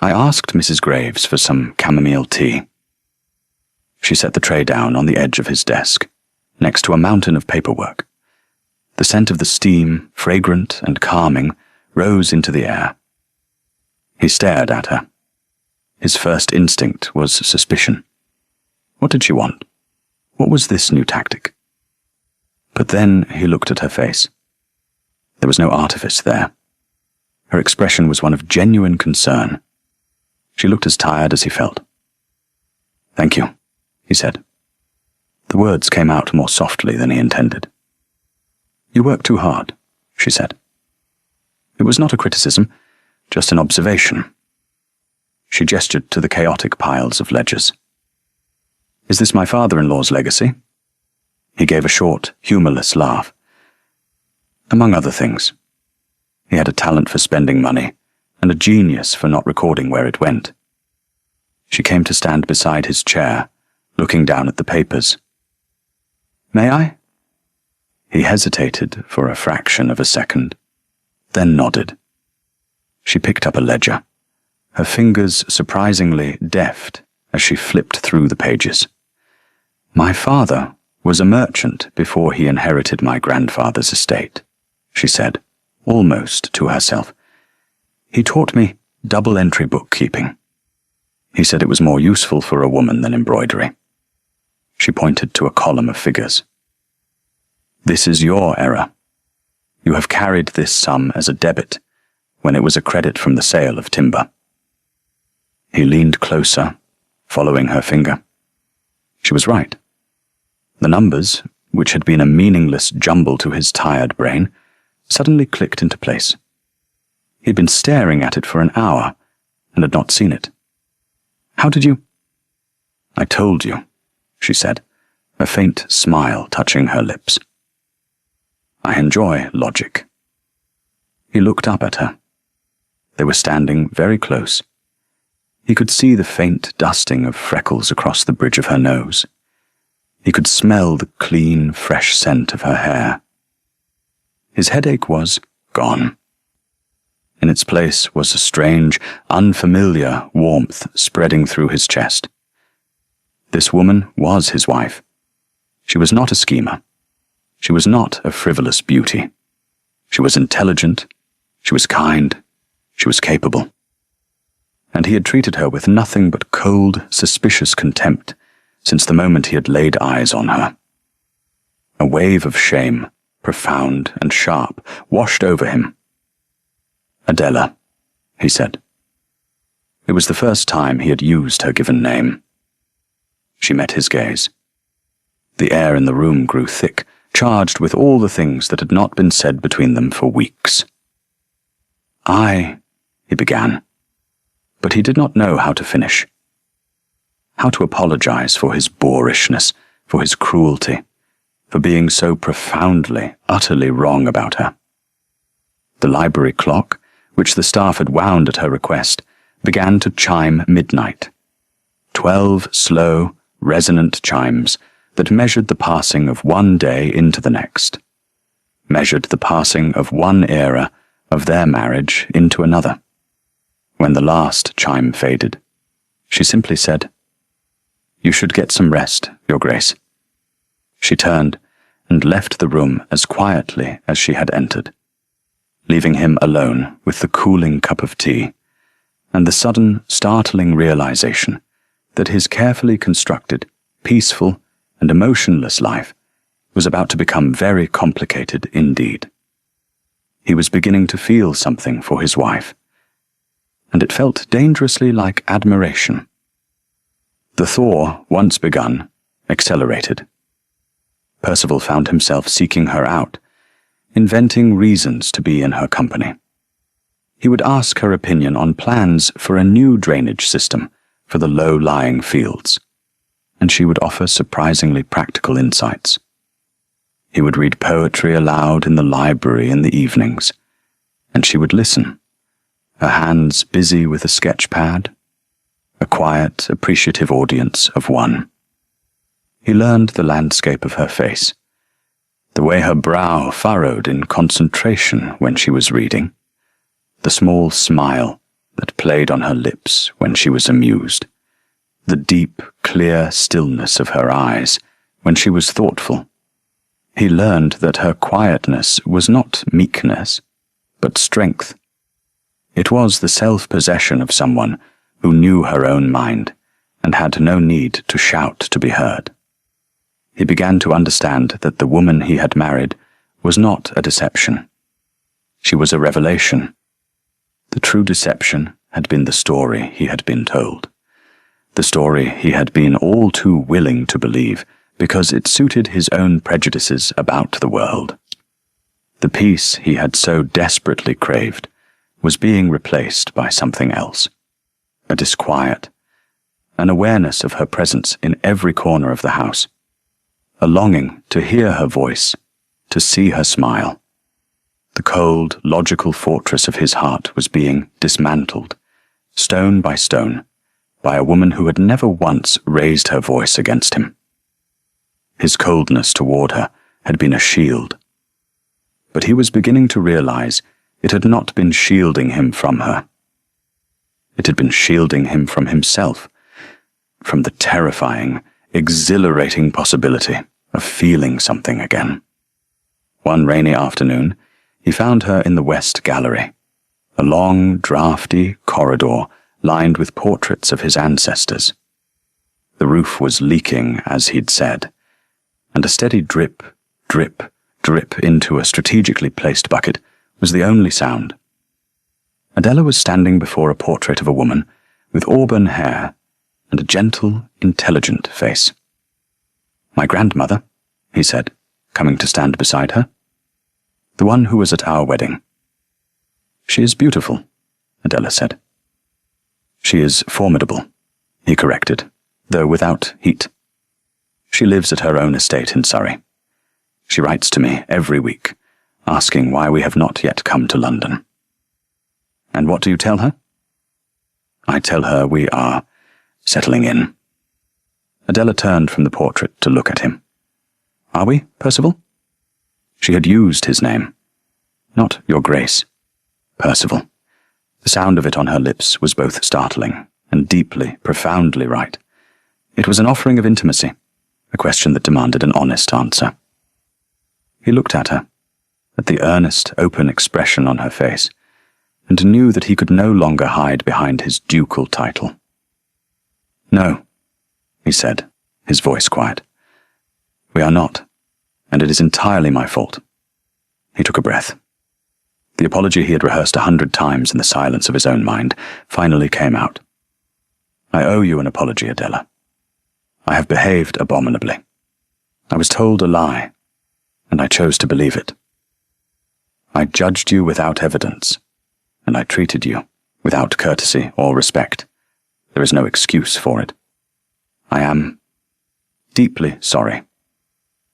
I asked Mrs. Graves for some chamomile tea." She set the tray down on the edge of his desk, next to a mountain of paperwork. The scent of the steam, fragrant and calming, rose into the air. He stared at her. His first instinct was suspicion. What did she want? What was this new tactic? But then he looked at her face. There was no artifice there. Her expression was one of genuine concern. She looked as tired as he felt. "Thank you," he said. The words came out more softly than he intended. "You work too hard," she said. It was not a criticism, just an observation. She gestured to the chaotic piles of ledgers. "Is this my father-in-law's legacy?" He gave a short, humorless laugh. "Among other things. He had a talent for spending money, and a genius for not recording where it went." She came to stand beside his chair, looking down at the papers. "May I?" He hesitated for a fraction of a second, then nodded. She picked up a ledger, her fingers surprisingly deft as she flipped through the pages. "My father was a merchant before he inherited my grandfather's estate," she said, almost to herself. "He taught me double-entry bookkeeping. He said it was more useful for a woman than embroidery." She pointed to a column of figures. "This is your error. You have carried this sum as a debit when it was a credit from the sale of timber." He leaned closer, following her finger. She was right. The numbers, which had been a meaningless jumble to his tired brain, suddenly clicked into place. He'd been staring at it for an hour and had not seen it. "How did you—" "I told you," she said, a faint smile touching her lips. "I enjoy logic." He looked up at her. They were standing very close. He could see the faint dusting of freckles across the bridge of her nose. He could smell the clean, fresh scent of her hair. His headache was gone. In its place was a strange, unfamiliar warmth spreading through his chest. This woman was his wife. She was not a schemer. She was not a frivolous beauty. She was intelligent. She was kind. She was capable. And he had treated her with nothing but cold, suspicious contempt since the moment he had laid eyes on her. A wave of shame, profound and sharp, washed over him. "Adela," he said. It was the first time he had used her given name. She met his gaze. The air in the room grew thick, charged with all the things that had not been said between them for weeks. He began, but he did not know how to finish. How to apologize for his boorishness, for his cruelty, for being so profoundly, utterly wrong about her. The library clock, which the staff had wound at her request, began to chime midnight. 12 slow, resonant chimes that measured the passing of one day into the next, measured the passing of one era of their marriage into another. When the last chime faded, she simply said, "You should get some rest, Your Grace." She turned and left the room as quietly as she had entered, leaving him alone with the cooling cup of tea and the sudden, startling realization that his carefully constructed, peaceful, and emotionless life was about to become very complicated indeed. He was beginning to feel something for his wife, and it felt dangerously like admiration. The thaw, once begun, accelerated. Percival found himself seeking her out, inventing reasons to be in her company. He would ask her opinion on plans for a new drainage system for the low-lying fields, and she would offer surprisingly practical insights. He would read poetry aloud in the library in the evenings, and she would listen, her hands busy with a sketch pad, a quiet, appreciative audience of one. He learned the landscape of her face, the way her brow furrowed in concentration when she was reading, the small smile that played on her lips when she was amused, the deep, clear stillness of her eyes when she was thoughtful. He learned that her quietness was not meekness, but strength. It was the self-possession of someone who knew her own mind and had no need to shout to be heard. He began to understand that the woman he had married was not a deception. She was a revelation. The true deception had been the story he had been told, the story he had been all too willing to believe because it suited his own prejudices about the world. The peace he had so desperately craved was being replaced by something else, a disquiet, an awareness of her presence in every corner of the house, a longing to hear her voice, to see her smile. The cold, logical fortress of his heart was being dismantled, stone by stone, by a woman who had never once raised her voice against him. His coldness toward her had been a shield, but he was beginning to realize it had not been shielding him from her. It had been shielding him from himself, from the terrifying, exhilarating possibility of feeling something again. One rainy afternoon, he found her in the West Gallery, a long, draughty corridor lined with portraits of his ancestors. The roof was leaking, as he'd said, and a steady drip, drip, drip into a strategically placed bucket was the only sound. Adela was standing before a portrait of a woman with auburn hair and a gentle, intelligent face. "My grandmother," he said, coming to stand beside her. "The one who was at our wedding." "She is beautiful," Adela said. "She is formidable," he corrected, though without heat. "She lives at her own estate in Surrey. She writes to me every week, asking why we have not yet come to London." "And what do you tell her?" "I tell her we are settling in." Adela turned from the portrait to look at him. "Are we, Percival?" She had used his name. "Not Your Grace. Percival." The sound of it on her lips was both startling and deeply, profoundly right. It was an offering of intimacy, a question that demanded an honest answer. He looked at her, at the earnest, open expression on her face, and knew that he could no longer hide behind his ducal title. "No," he said, his voice quiet. "We are not, and it is entirely my fault." He took a breath. The apology he had rehearsed 100 times in the silence of his own mind finally came out. "I owe you an apology, Adela. I have behaved abominably. I was told a lie, and I chose to believe it. I judged you without evidence, and I treated you without courtesy or respect. There is no excuse for it. I am deeply sorry."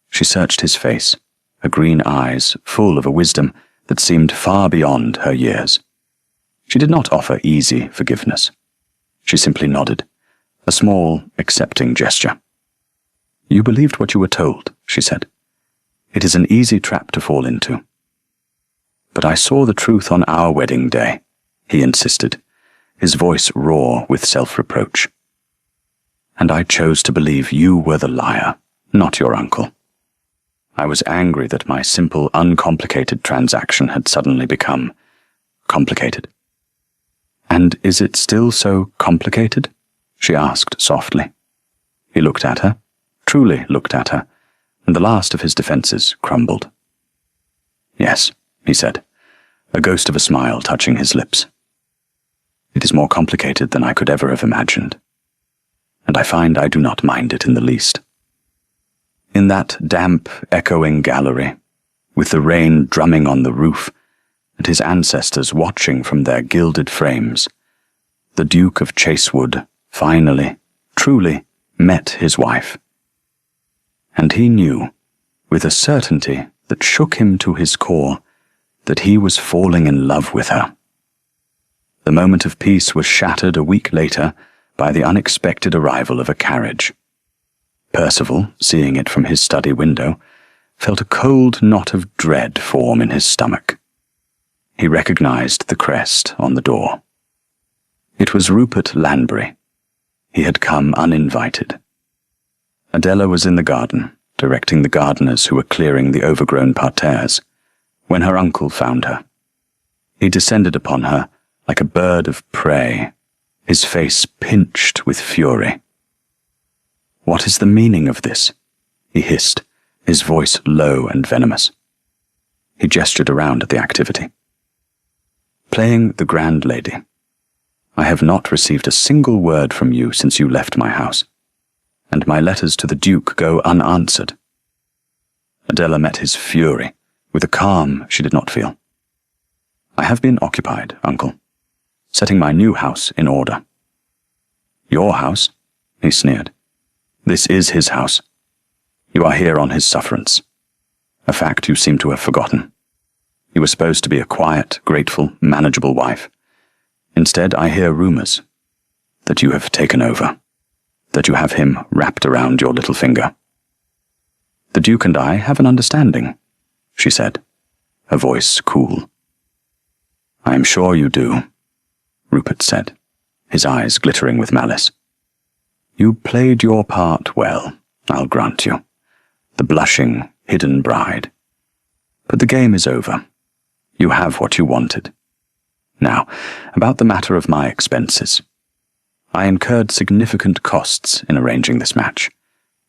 She searched his face, her green eyes full of a wisdom that seemed far beyond her years. She did not offer easy forgiveness. She simply nodded, a small, accepting gesture. "You believed what you were told," she said. "It is an easy trap to fall into." "But I saw the truth on our wedding day," he insisted, his voice raw with self-reproach. "And I chose to believe you were the liar, not your uncle. I was angry that my simple, uncomplicated transaction had suddenly become complicated." "And is it still so complicated?" she asked softly. He looked at her, truly looked at her, and the last of his defenses crumbled. "Yes," he said, a ghost of a smile touching his lips. "It is more complicated than I could ever have imagined, and I find I do not mind it in the least." In that damp, echoing gallery, with the rain drumming on the roof, and his ancestors watching from their gilded frames, the Duke of Chasewood finally, truly, met his wife. And he knew, with a certainty that shook him to his core, that he was falling in love with her. The moment of peace was shattered a week later by the unexpected arrival of a carriage. Percival, seeing it from his study window, felt a cold knot of dread form in his stomach. He recognized the crest on the door. It was Rupert Lanbury. He had come uninvited. Adela was in the garden, directing the gardeners who were clearing the overgrown parterres, when her uncle found her. He descended upon her like a bird of prey, his face pinched with fury. "What is the meaning of this?" he hissed, his voice low and venomous. He gestured around at the activity. "Playing the grand lady. I have not received a single word from you since you left my house, and my letters to the Duke go unanswered." Adela met his fury with a calm she did not feel. "I have been occupied, uncle, setting my new house in order." "Your house?" he sneered. "This is his house. You are here on his sufferance, a fact you seem to have forgotten. You were supposed to be a quiet, grateful, manageable wife. Instead, I hear rumors that you have taken over, that you have him wrapped around your little finger." "The Duke and I have an understanding," she said, her voice cool. "I am sure you do," Rupert said, his eyes glittering with malice. "You played your part well, I'll grant you, the blushing, hidden bride. But the game is over. You have what you wanted. Now, about the matter of my expenses. I incurred significant costs in arranging this match,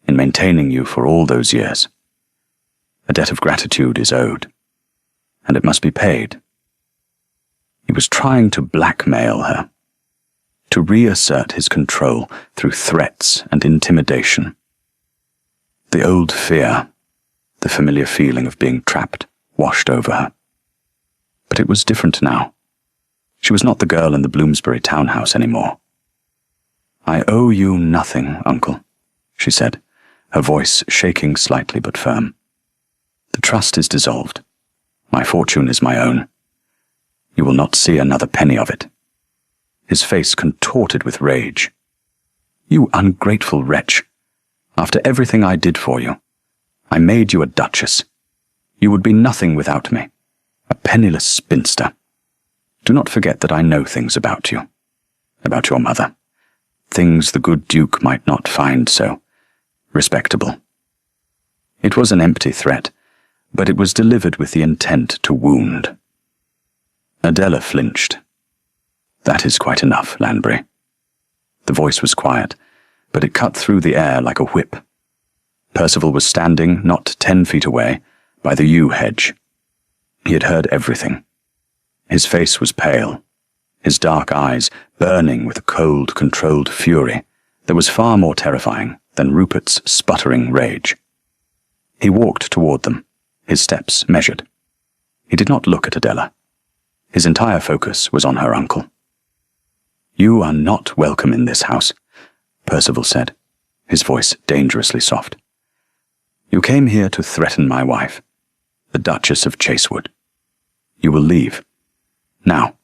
in maintaining you for all those years. A debt of gratitude is owed, and it must be paid." He was trying to blackmail her, to reassert his control through threats and intimidation. The old fear, the familiar feeling of being trapped, washed over her. But it was different now. She was not the girl in the Bloomsbury townhouse anymore. "I owe you nothing, uncle," she said, her voice shaking slightly but firm. "The trust is dissolved. My fortune is my own. You will not see another penny of it." His face contorted with rage. "You ungrateful wretch! After everything I did for you, I made you a duchess. You would be nothing without me, a penniless spinster. Do not forget that I know things about you, about your mother, things the good Duke might not find so respectable." It was an empty threat, but it was delivered with the intent to wound. Adela flinched. "That is quite enough, Lanbury." The voice was quiet, but it cut through the air like a whip. Percival was standing not 10 feet away, by the yew hedge. He had heard everything. His face was pale, his dark eyes burning with a cold, controlled fury that was far more terrifying than Rupert's sputtering rage. He walked toward them, his steps measured. He did not look at Adela. His entire focus was on her uncle. "You are not welcome in this house," Percival said, his voice dangerously soft. "You came here to threaten my wife, the Duchess of Chasewood. You will leave. Now."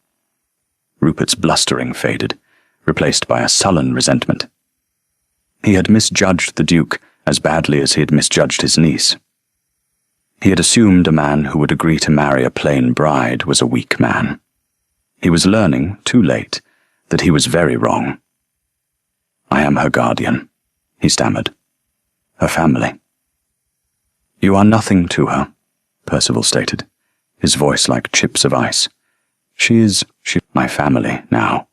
Rupert's blustering faded, replaced by a sullen resentment. He had misjudged the Duke as badly as he had misjudged his niece. He had assumed a man who would agree to marry a plain bride was a weak man. He was learning, too late, that he was very wrong. "I am her guardian," he stammered. "Her family." "You are nothing to her," Percival stated, his voice like chips of ice. She's my family now.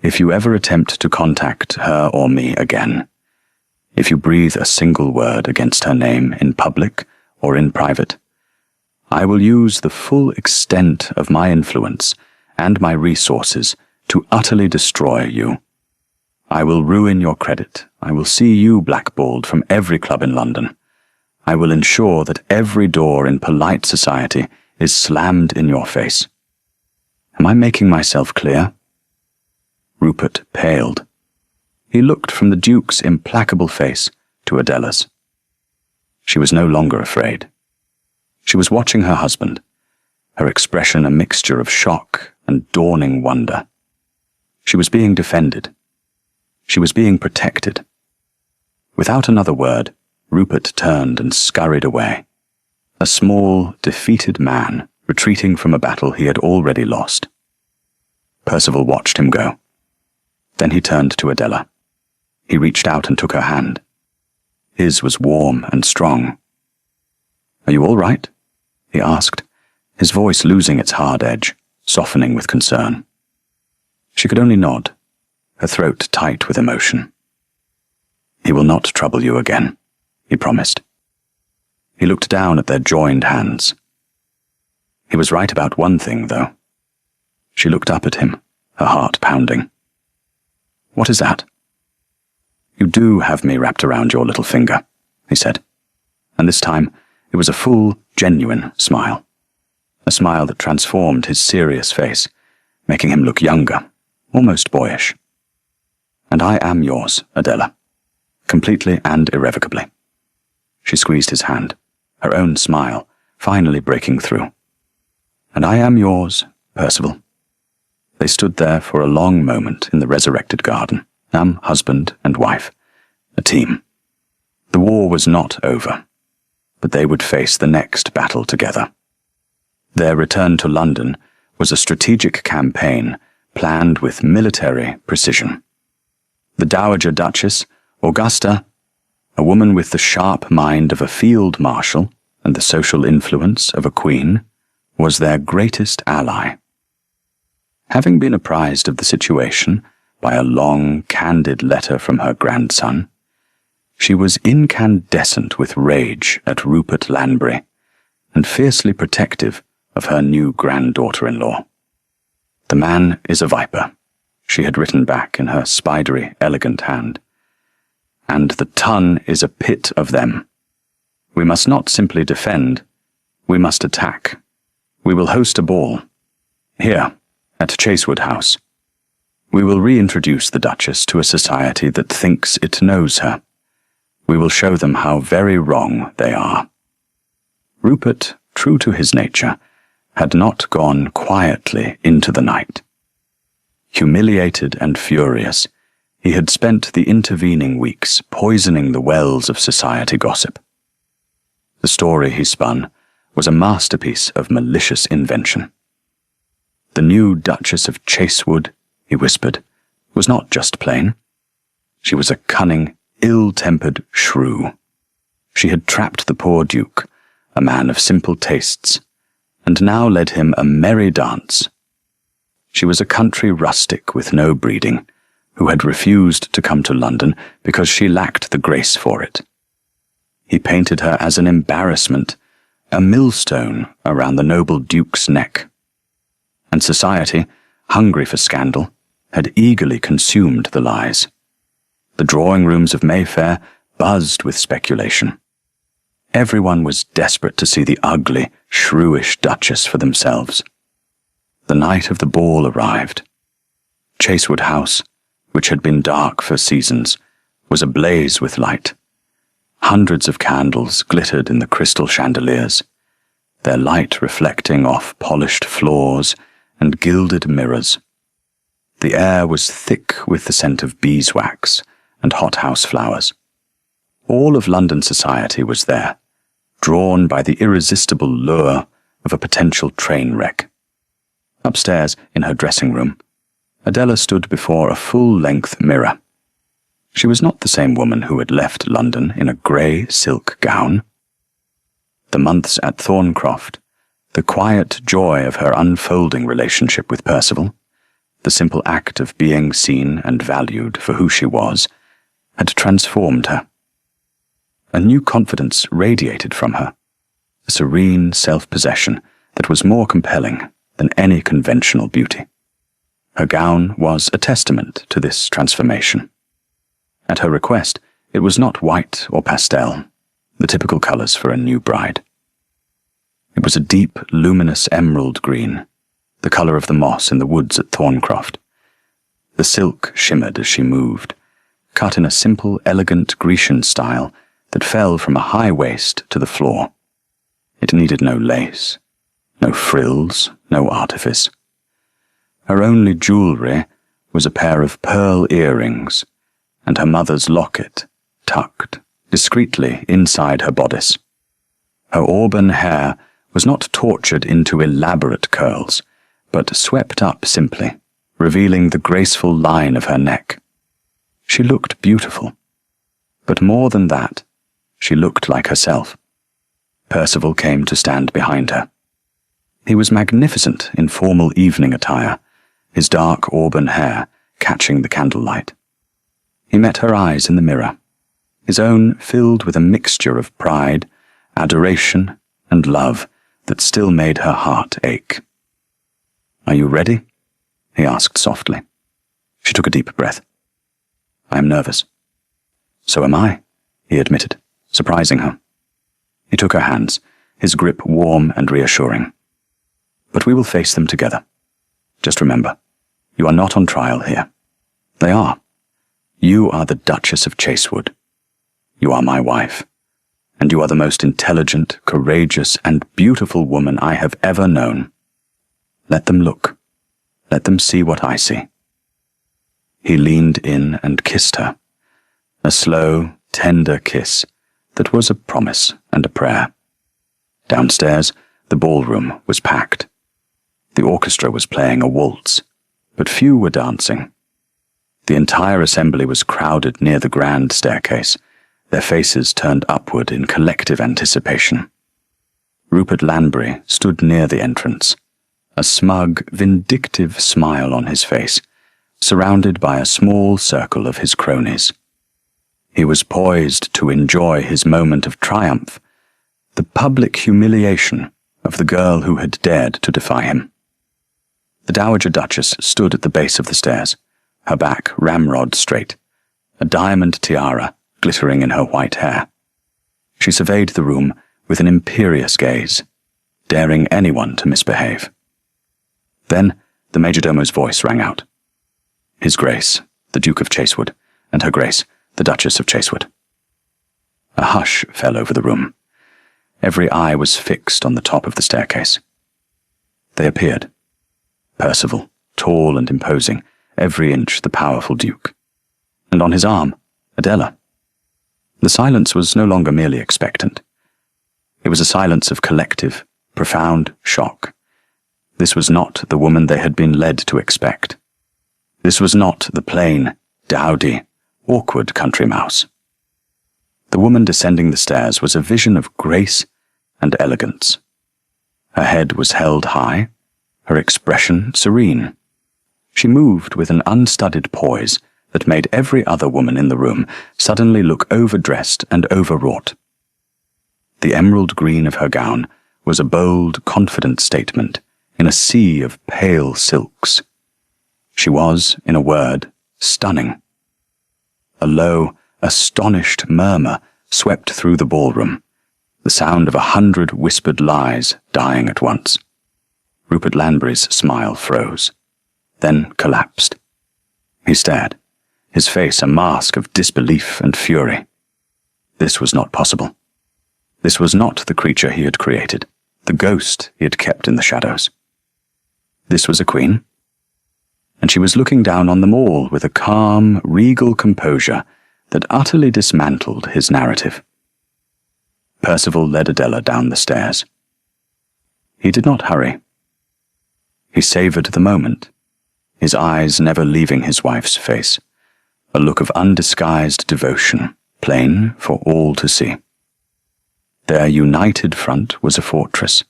If you ever attempt to contact her or me again, if you breathe a single word against her name in public or in private, I will use the full extent of my influence and my resources to utterly destroy you. I will ruin your credit. I will see you blackballed from every club in London. I will ensure that every door in polite society is slammed in your face. Am I making myself clear?" Rupert paled. He looked from the Duke's implacable face to Adela's. She was no longer afraid. She was watching her husband, her expression a mixture of shock and dawning wonder. She was being defended. She was being protected. Without another word, Rupert turned and scurried away, a small, defeated man retreating from a battle he had already lost. Percival watched him go. Then he turned to Adela. He reached out and took her hand. His was warm and strong. "Are you all right?" he asked, his voice losing its hard edge, softening with concern. She could only nod, her throat tight with emotion. "He will not trouble you again," he promised. He looked down at their joined hands. He was right about one thing, though. She looked up at him, her heart pounding. "What is that?" "You do have me wrapped around your little finger," he said, and this time it was a full, genuine smile. A smile that transformed his serious face, making him look younger, almost boyish. "And I am yours, Adela, completely and irrevocably." She squeezed his hand, her own smile finally breaking through. "And I am yours, Percival." They stood there for a long moment in the resurrected garden, husband and wife, a team. The war was not over, but they would face the next battle together. Their return to London was a strategic campaign planned with military precision. The Dowager Duchess, Augusta, a woman with the sharp mind of a field marshal and the social influence of a queen, was their greatest ally. Having been apprised of the situation by a long, candid letter from her grandson, she was incandescent with rage at Rupert Lanbury and fiercely protective of her new granddaughter-in-law. "The man is a viper," she had written back in her spidery, elegant hand, "and the ton is a pit of them. We must not simply defend, we must attack. We will host a ball, here, at Chasewood House. We will reintroduce the Duchess to a society that thinks it knows her. We will show them how very wrong they are." Rupert, true to his nature, had not gone quietly into the night. Humiliated and furious, he had spent the intervening weeks poisoning the wells of society gossip. The story he spun was a masterpiece of malicious invention. The new Duchess of Chasewood, he whispered, was not just plain. She was a cunning, ill-tempered shrew. She had trapped the poor Duke, a man of simple tastes, and now led him a merry dance. She was a country rustic with no breeding, who had refused to come to London because she lacked the grace for it. He painted her as an embarrassment, a millstone around the noble Duke's neck. And society, hungry for scandal, had eagerly consumed the lies. The drawing rooms of Mayfair buzzed with speculation. Everyone was desperate to see the ugly, shrewish Duchess for themselves. The night of the ball arrived. Chasewood House, which had been dark for seasons, was ablaze with light. Hundreds of candles glittered in the crystal chandeliers, their light reflecting off polished floors and gilded mirrors. The air was thick with the scent of beeswax and hothouse flowers. All of London society was there, drawn by the irresistible lure of a potential train wreck. Upstairs, in her dressing room, Adela stood before a full-length mirror. She was not the same woman who had left London in a grey silk gown. The months at Thorncroft, the quiet joy of her unfolding relationship with Percival, the simple act of being seen and valued for who she was, had transformed her. A new confidence radiated from her, a serene self-possession that was more compelling than any conventional beauty. Her gown was a testament to this transformation. At her request, it was not white or pastel, the typical colours for a new bride. It was a deep, luminous emerald green, the colour of the moss in the woods at Thorncroft. The silk shimmered as she moved, cut in a simple, elegant Grecian style that fell from a high waist to the floor. It needed no lace, no frills, no artifice. Her only jewellery was a pair of pearl earrings and her mother's locket tucked discreetly inside her bodice. Her auburn hair was not tortured into elaborate curls, but swept up simply, revealing the graceful line of her neck. She looked beautiful, but more than that, she looked like herself. Percival came to stand behind her. He was magnificent in formal evening attire, his dark auburn hair catching the candlelight. He met her eyes in the mirror, his own filled with a mixture of pride, adoration, and love that still made her heart ache. "Are you ready?" he asked softly. She took a deep breath. I am nervous. So am I, he admitted, surprising her. He took her hands, his grip warm and reassuring. But we will face them together. Just remember, you are not on trial here. They are. You are the Duchess of Chasewood. You are my wife, and you are the most intelligent, courageous, and beautiful woman I have ever known. Let them look. Let them see what I see. He leaned in and kissed her, a slow, tender kiss that was a promise and a prayer. Downstairs, the ballroom was packed. The orchestra was playing a waltz, but few were dancing. The entire assembly was crowded near the grand staircase, their faces turned upward in collective anticipation. Rupert Lanbury stood near the entrance, a smug, vindictive smile on his face, surrounded by a small circle of his cronies. He was poised to enjoy his moment of triumph, the public humiliation of the girl who had dared to defy him. The Dowager Duchess stood at the base of the stairs, her back ramrod straight, a diamond tiara glittering in her white hair. She surveyed the room with an imperious gaze, daring anyone to misbehave. Then the majordomo's voice rang out. His Grace, the Duke of Chasewood, and Her Grace, the Duchess of Chasewood. A hush fell over the room. Every eye was fixed on the top of the staircase. They appeared. Percival, tall and imposing, every inch the powerful Duke. And on his arm, Adela. The silence was no longer merely expectant. It was a silence of collective, profound shock. This was not the woman they had been led to expect. This was not the plain, dowdy, awkward country mouse. The woman descending the stairs was a vision of grace and elegance. Her head was held high, her expression serene. She moved with an unstudied poise that made every other woman in the room suddenly look overdressed and overwrought. The emerald green of her gown was a bold, confident statement in a sea of pale silks. She was, in a word, stunning. A low, astonished murmur swept through the ballroom, the sound of 100 whispered lies dying at once. Rupert Lanbury's smile froze, then collapsed. He stared, his face a mask of disbelief and fury. This was not possible. This was not the creature he had created, the ghost he had kept in the shadows. This was a queen, and she was looking down on them all with a calm, regal composure that utterly dismantled his narrative. Percival led Adela down the stairs. He did not hurry. He savoured the moment, his eyes never leaving his wife's face, a look of undisguised devotion, plain for all to see. Their united front was a fortress.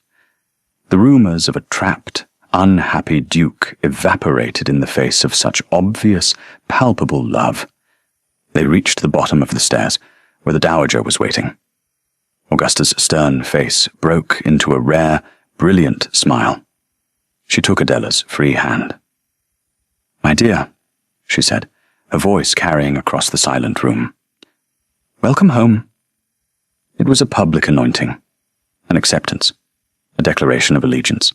The rumours of a trapped, unhappy duke evaporated in the face of such obvious, palpable love. They reached the bottom of the stairs, where the Dowager was waiting. Augusta's stern face broke into a rare, brilliant smile. She took Adela's free hand. "My dear," she said, her voice carrying across the silent room. "Welcome home." It was a public anointing, an acceptance, a declaration of allegiance.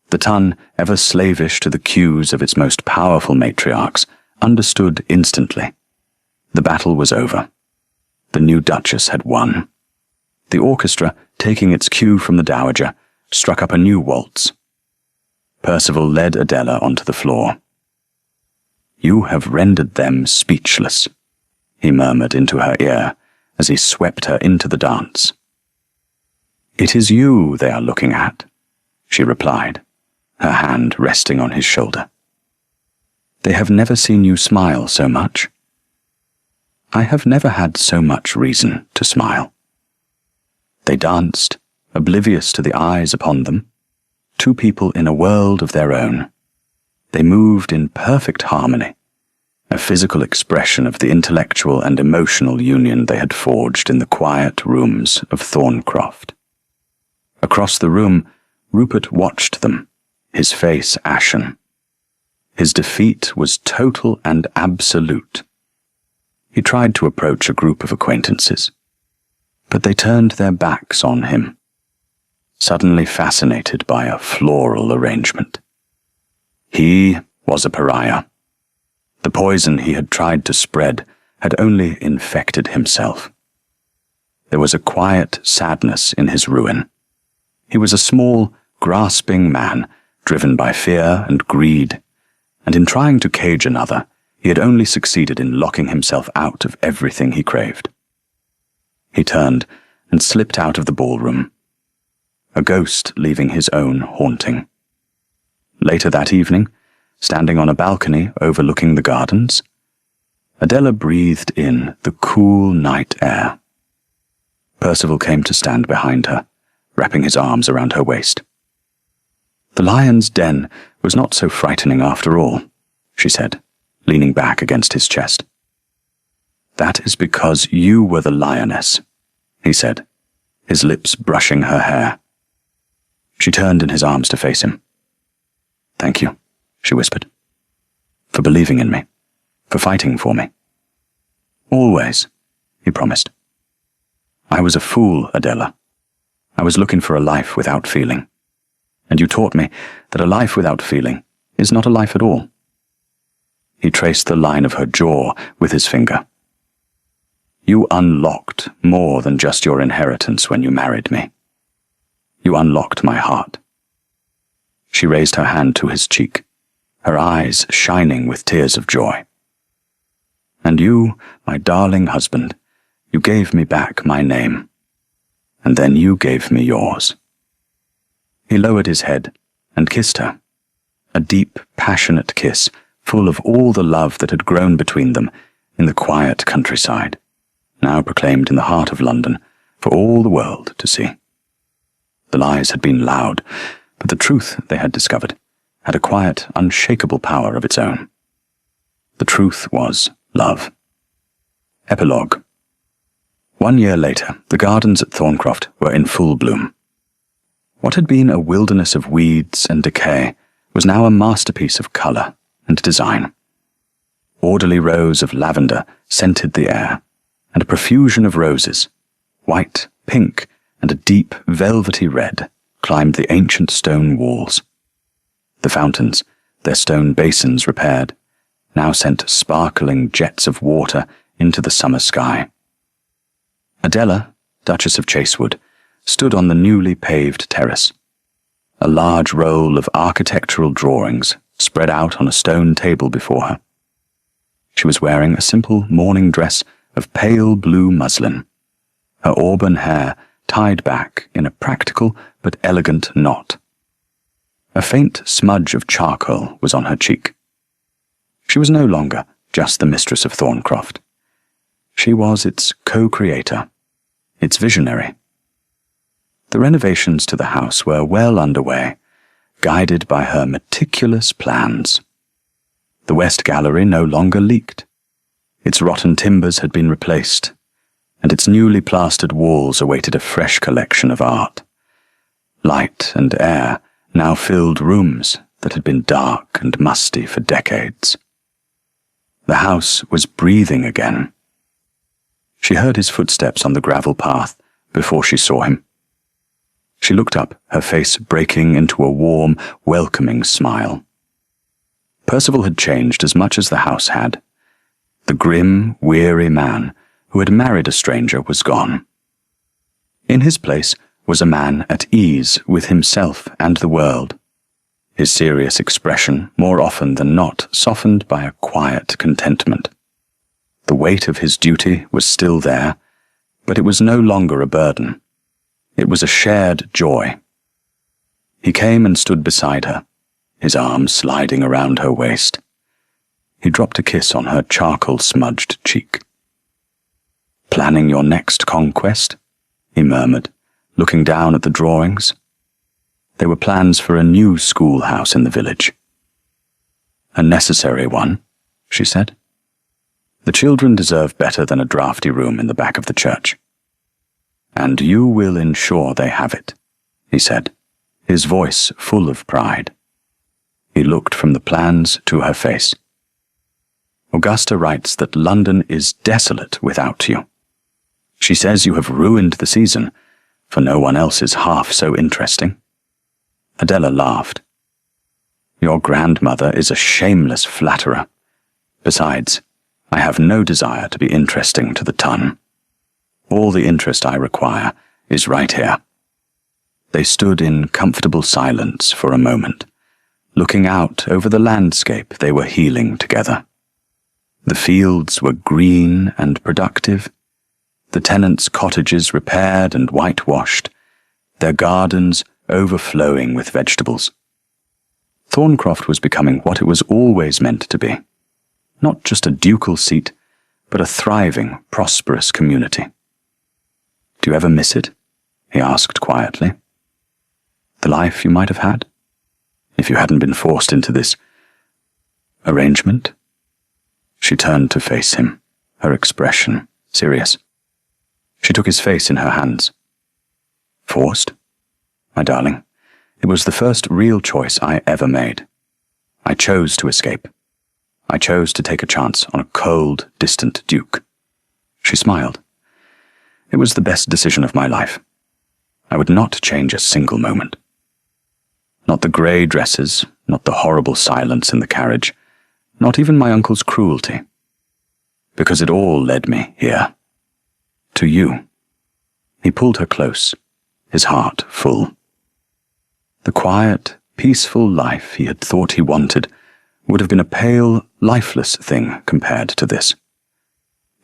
The ton, ever slavish to the cues of its most powerful matriarchs, understood instantly. The battle was over. The new Duchess had won. The orchestra, taking its cue from the Dowager, struck up a new waltz. Percival led Adela onto the floor. "You have rendered them speechless," he murmured into her ear as he swept her into the dance. "It is you they are looking at," she replied, her hand resting on his shoulder. "They have never seen you smile so much." "I have never had so much reason to smile." They danced, oblivious to the eyes upon them, two people in a world of their own. They moved in perfect harmony, a physical expression of the intellectual and emotional union they had forged in the quiet rooms of Thorncroft. Across the room, Rupert watched them, his face ashen. His defeat was total and absolute. He tried to approach a group of acquaintances, but they turned their backs on him, suddenly fascinated by a floral arrangement. He was a pariah. The poison he had tried to spread had only infected himself. There was a quiet sadness in his ruin. He was a small, grasping man, driven by fear and greed, and in trying to cage another, he had only succeeded in locking himself out of everything he craved. He turned and slipped out of the ballroom, a ghost leaving his own haunting. Later that evening, standing on a balcony overlooking the gardens, Adela breathed in the cool night air. Percival came to stand behind her, wrapping his arms around her waist. "The lion's den was not so frightening after all," she said, leaning back against his chest. "That is because you were the lioness," he said, his lips brushing her hair. She turned in his arms to face him. "Thank you," she whispered, "for believing in me, for fighting for me." "Always," he promised. "I was a fool, Adela. I was looking for a life without feeling, and you taught me that a life without feeling is not a life at all." He traced the line of her jaw with his finger. "You unlocked more than just your inheritance when you married me. You unlocked my heart." She raised her hand to his cheek, her eyes shining with tears of joy. "And you, my darling husband, you gave me back my name, and then you gave me yours." He lowered his head and kissed her, a deep, passionate kiss full of all the love that had grown between them in the quiet countryside, now proclaimed in the heart of London for all the world to see. The lies had been loud, but the truth, they had discovered, had a quiet, unshakable power of its own. The truth was love. Epilogue. 1 year later, the gardens at Thorncroft were in full bloom. What had been a wilderness of weeds and decay was now a masterpiece of colour and design. Orderly rows of lavender scented the air, and a profusion of roses, white, pink, and a deep, velvety red, climbed the ancient stone walls. The fountains, their stone basins repaired, now sent sparkling jets of water into the summer sky. Adela, Duchess of Chasewood, stood on the newly paved terrace. A large roll of architectural drawings spread out on a stone table before her. She was wearing a simple morning dress of pale blue muslin, her auburn hair tied back in a practical but elegant knot. A faint smudge of charcoal was on her cheek. She was no longer just the mistress of Thorncroft. She was its co-creator, its visionary. The renovations to the house were well underway, guided by her meticulous plans. The west gallery no longer leaked. Its rotten timbers had been replaced, and its newly plastered walls awaited a fresh collection of art. Light and air now filled rooms that had been dark and musty for decades. The house was breathing again. She heard his footsteps on the gravel path before she saw him. She looked up, her face breaking into a warm, welcoming smile. Percival had changed as much as the house had. The grim, weary man who had married a stranger was gone. In his place was a man at ease with himself and the world, his serious expression more often than not softened by a quiet contentment. The weight of his duty was still there, but it was no longer a burden. It was a shared joy. He came and stood beside her, his arm sliding around her waist. He dropped a kiss on her charcoal-smudged cheek. "Planning your next conquest?" he murmured, looking down at the drawings. They were plans for a new schoolhouse in the village. "A necessary one," she said. "The children deserve better than a drafty room in the back of the church. And you will ensure they have it," he said, his voice full of pride. He looked from the plans to her face. Augusta writes that London is desolate without you. She says you have ruined the season, for no one else is half so interesting. Adela laughed. Your grandmother is a shameless flatterer. Besides, I have no desire to be interesting to the ton. All the interest I require is right here. They stood in comfortable silence for a moment, looking out over the landscape they were healing together. The fields were green and productive, the tenants' cottages repaired and whitewashed, their gardens overflowing with vegetables. Thorncroft was becoming what it was always meant to be, not just a ducal seat, but a thriving, prosperous community. Do you ever miss it? He asked quietly. The life you might have had, if you hadn't been forced into this arrangement? She turned to face him, her expression serious. She took his face in her hands. Forced? My darling, it was the first real choice I ever made. I chose to escape. I chose to take a chance on a cold, distant duke. She smiled. It was the best decision of my life. I would not change a single moment. Not the grey dresses, not the horrible silence in the carriage, not even my uncle's cruelty. Because it all led me here. To you. He pulled her close, his heart full. The quiet, peaceful life he had thought he wanted would have been a pale, lifeless thing compared to this.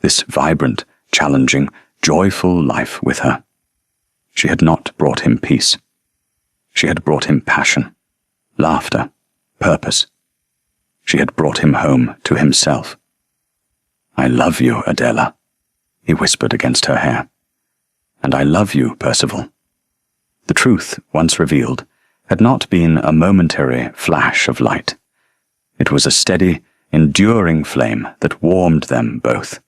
This vibrant, challenging, joyful life with her. She had not brought him peace. She had brought him passion, laughter, purpose. She had brought him home to himself. I love you, Adela, he whispered against her hair. And I love you, Percival. The truth, once revealed, had not been a momentary flash of light. It was a steady, enduring flame that warmed them both.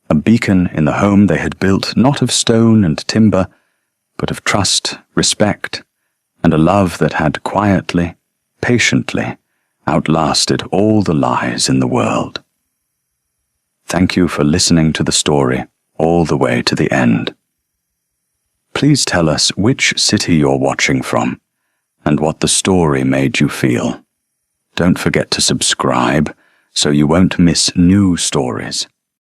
A beacon in the home they had built not of stone and timber, but of trust, respect, and a love that had quietly, patiently, outlasted all the lies in the world. Thank you for listening to the story all the way to the end. Please tell us which city you're watching from, and what the story made you feel. Don't forget to subscribe so you won't miss new stories.